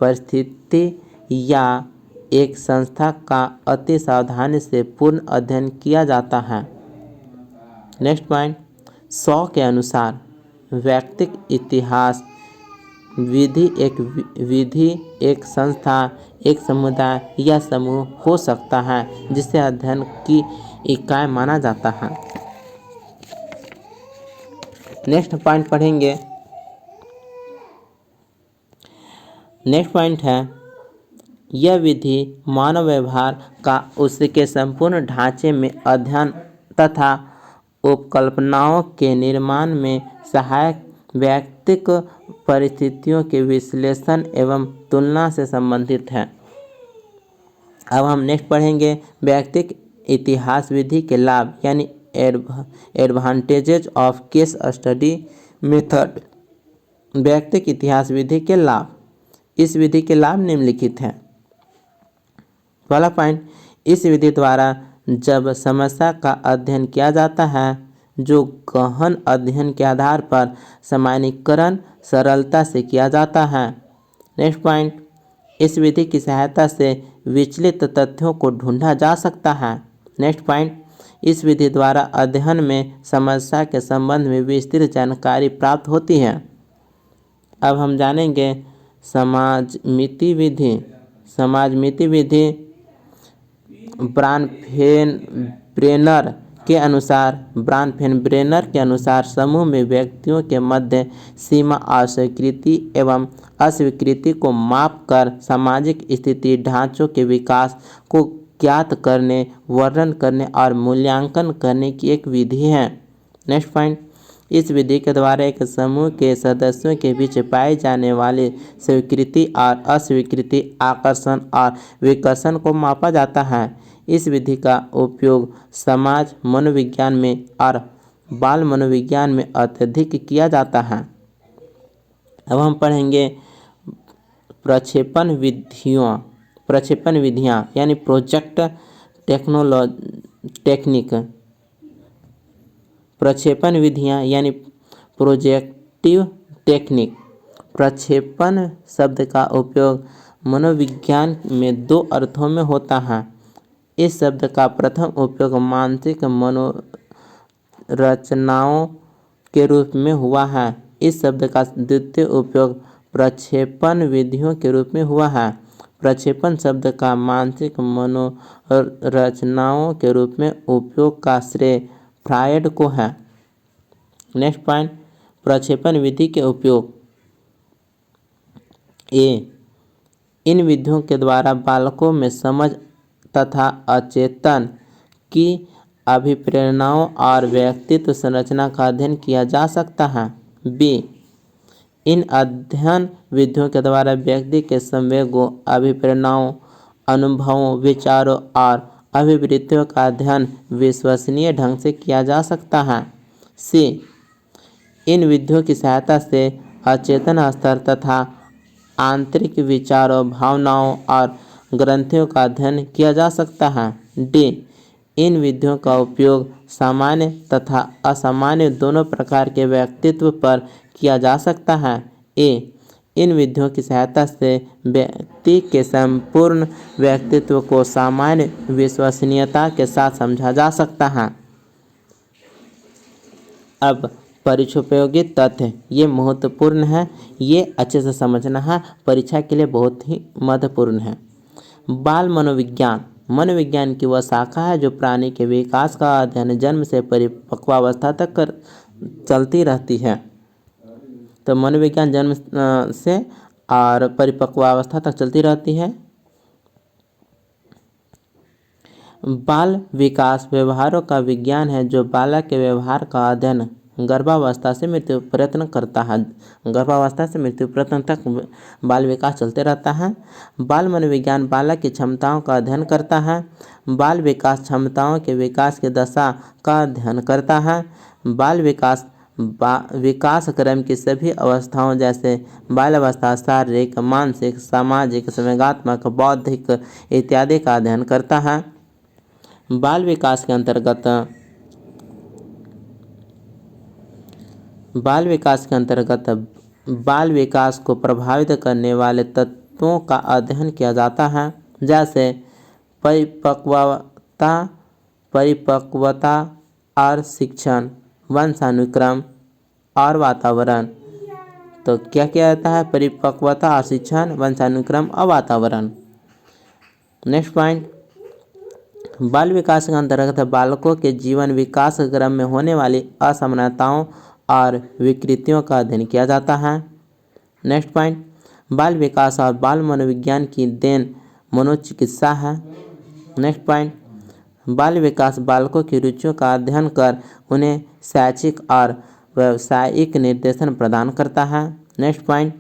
परिस्थिति या एक संस्था का अति सावधानी से पूर्ण अध्ययन किया जाता है। नेक्स्ट पॉइंट, शॉ के अनुसार व्यक्तिक इतिहास विधि एक संस्था, एक समुदाय या समूह हो सकता है जिसे अध्ययन की इकाई माना जाता है। नेक्स्ट पॉइंट पढ़ेंगे। नेक्स्ट पॉइंट है, यह विधि मानव व्यवहार का उसके संपूर्ण ढांचे में अध्ययन तथा उपकल्पनाओं के निर्माण में सहायक व्यक्तिक परिस्थितियों के विश्लेषण एवं तुलना से संबंधित है। अब हम नेक्स्ट पढ़ेंगे व्यक्तिक इतिहास विधि के लाभ यानी advantages of case study method. व्यक्तिक इतिहास विधि के लाभ। इस विधि के लाभ निम्नलिखित हैं। पहला पॉइंट, इस विधि द्वारा जब समस्या का अध्ययन किया जाता है जो गहन अध्ययन के आधार पर सामान्यीकरण सरलता से किया जाता है। नेक्स्ट पॉइंट, इस विधि की सहायता से विचलित तथ्यों को ढूंढा जा सकता है। नेक्स्ट पॉइंट, इस विधि द्वारा अध्ययन में समस्या के संबंध में विस्तृत जानकारी प्राप्त होती है। अब हम जानेंगे समाजमिति विधि। समाजमिति विधि ब्रानफेनब्रेनर के अनुसार समूह में व्यक्तियों के मध्य सीमा और स्वीकृति एवं अस्वीकृति को मापकर सामाजिक स्थिति ढांचों के विकास को ज्ञात करने, वर्णन करने और मूल्यांकन करने की एक विधि है। नेक्स्ट पॉइंट, इस विधि के द्वारा एक समूह के सदस्यों के बीच पाई जाने वाली स्वीकृति और अस्वीकृति, आकर्षण और विकर्षण को मापा जाता है। इस विधि का उपयोग समाज मनोविज्ञान में और बाल मनोविज्ञान में अत्यधिक किया जाता है। अब हम पढ़ेंगे प्रक्षेपण विधियाँ यानी प्रोजेक्ट टेक्निक। प्रक्षेपण विधियाँ यानी प्रोजेक्टिव टेक्निक। प्रक्षेपण शब्द का उपयोग मनोविज्ञान में दो अर्थों में होता है। इस शब्द का प्रथम उपयोग मानसिक मनोरचनाओं के रूप में हुआ है। इस शब्द का द्वितीय उपयोग प्रक्षेपण विधियों के रूप में हुआ है। प्रक्षेपण शब्द का मानसिक मनोरचनाओं के रूप में उपयोग का श्रेय फ्रायड को है। नेक्स्ट पॉइंट, प्रक्षेपण विधि के उपयोग। इन विधियों के द्वारा बालकों में समझ तथा अचेतन की अभिप्रेरणाओं और व्यक्तित्व संरचना का अध्ययन किया जा सकता है। इन अध्ययन विधियों के द्वारा व्यक्ति के संवेगों, अभिप्रेरणाओं, अनुभवों, विचारों और अभिवृत्तियों का अध्ययन विश्वसनीय ढंग से किया जा सकता है। इन विधियों की सहायता से अचेतन स्तर तथा आंतरिक विचारों, भावनाओं और ग्रंथियों का अध्ययन किया जा सकता है। इन विधियों का उपयोग सामान्य तथा असामान्य दोनों प्रकार के व्यक्तित्व पर किया जा सकता है। इन विधियों की सहायता से व्यक्ति के संपूर्ण व्यक्तित्व को सामान्य विश्वसनीयता के साथ समझा जा सकता है। अब परीक्षोपयोगी तथ्य ये महत्वपूर्ण है, ये अच्छे से समझना है, परीक्षा के लिए बहुत ही महत्वपूर्ण है। बाल मनोविज्ञान की वह शाखा है जो प्राणी के विकास का अध्ययन जन्म से परिपक्वावस्था तक चलती रहती है तो मनोविज्ञान जन्म से और परिपक्वावस्था तक चलती रहती है। बाल विकास व्यवहारों का विज्ञान है जो बालक के व्यवहार का अध्ययन गर्भावस्था से मृत्यु प्रयत्न करता है। गर्भावस्था से मृत्यु प्रयत्न तक बाल विकास चलते रहता है। बाल मनोविज्ञान बालक की क्षमताओं का अध्ययन करता है। बाल विकास क्षमताओं के विकास की दशा का अध्ययन करता है। बाल विकास क्रम की सभी अवस्थाओं जैसे बाल्यावस्था शारीरिक, मानसिक, सामाजिक, संवेगात्मक, बौद्धिक इत्यादि का अध्ययन करता है। बाल विकास के अंतर्गत बाल विकास को प्रभावित करने वाले तत्वों का अध्ययन किया जाता है, जैसे परिपक्वता और शिक्षण, वंशानुक्रम और वातावरण। तो क्या किया जाता है? परिपक्वता और शिक्षण, वंशानुक्रम और वातावरण। नेक्स्ट पॉइंट, बाल विकास के अंतर्गत बालकों के जीवन विकास क्रम में होने वाली असमानताओं और विकृतियों का अध्ययन किया जाता है। नेक्स्ट पॉइंट, बाल विकास और बाल मनोविज्ञान की देन मनोचिकित्सा है। नेक्स्ट पॉइंट, बाल विकास बालकों की रुचियों का अध्ययन कर उन्हें शैक्षिक और व्यावसायिक निर्देशन प्रदान करता है। नेक्स्ट पॉइंट,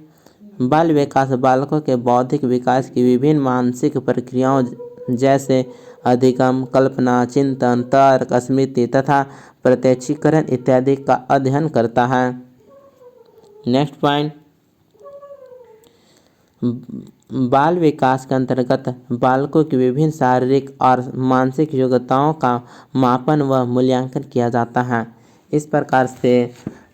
बाल विकास बालकों के बौद्धिक विकास की विभिन्न मानसिक प्रक्रियाओं जैसे अधिगम, कल्पना, चिंतन, तर्क, स्मृति तथा प्रत्यक्षीकरण इत्यादि का अध्ययन करता है। नेक्स्ट पॉइंट, बाल विकास के अंतर्गत बालकों की विभिन्न शारीरिक और मानसिक योग्यताओं का मापन व मूल्यांकन किया जाता है। इस प्रकार से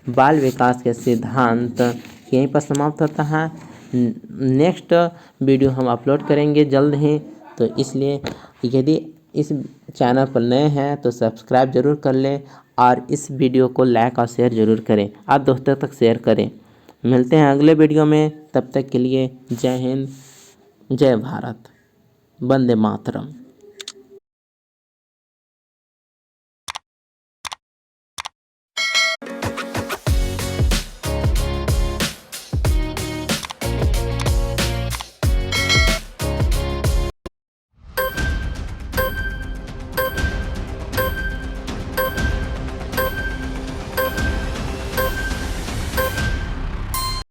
बाल विकास के सिद्धांत यहीं पर समाप्त होता है। नेक्स्ट वीडियो हम अपलोड करेंगे जल्द ही, तो इसलिए यदि इस चैनल पर नए हैं तो सब्सक्राइब जरूर कर लें और इस वीडियो को लाइक और शेयर जरूर करें, आप दोस्तों तक शेयर करें। मिलते हैं अगले वीडियो में, तब तक के लिए जय हिंद, जय भारत, वंदे मातरम।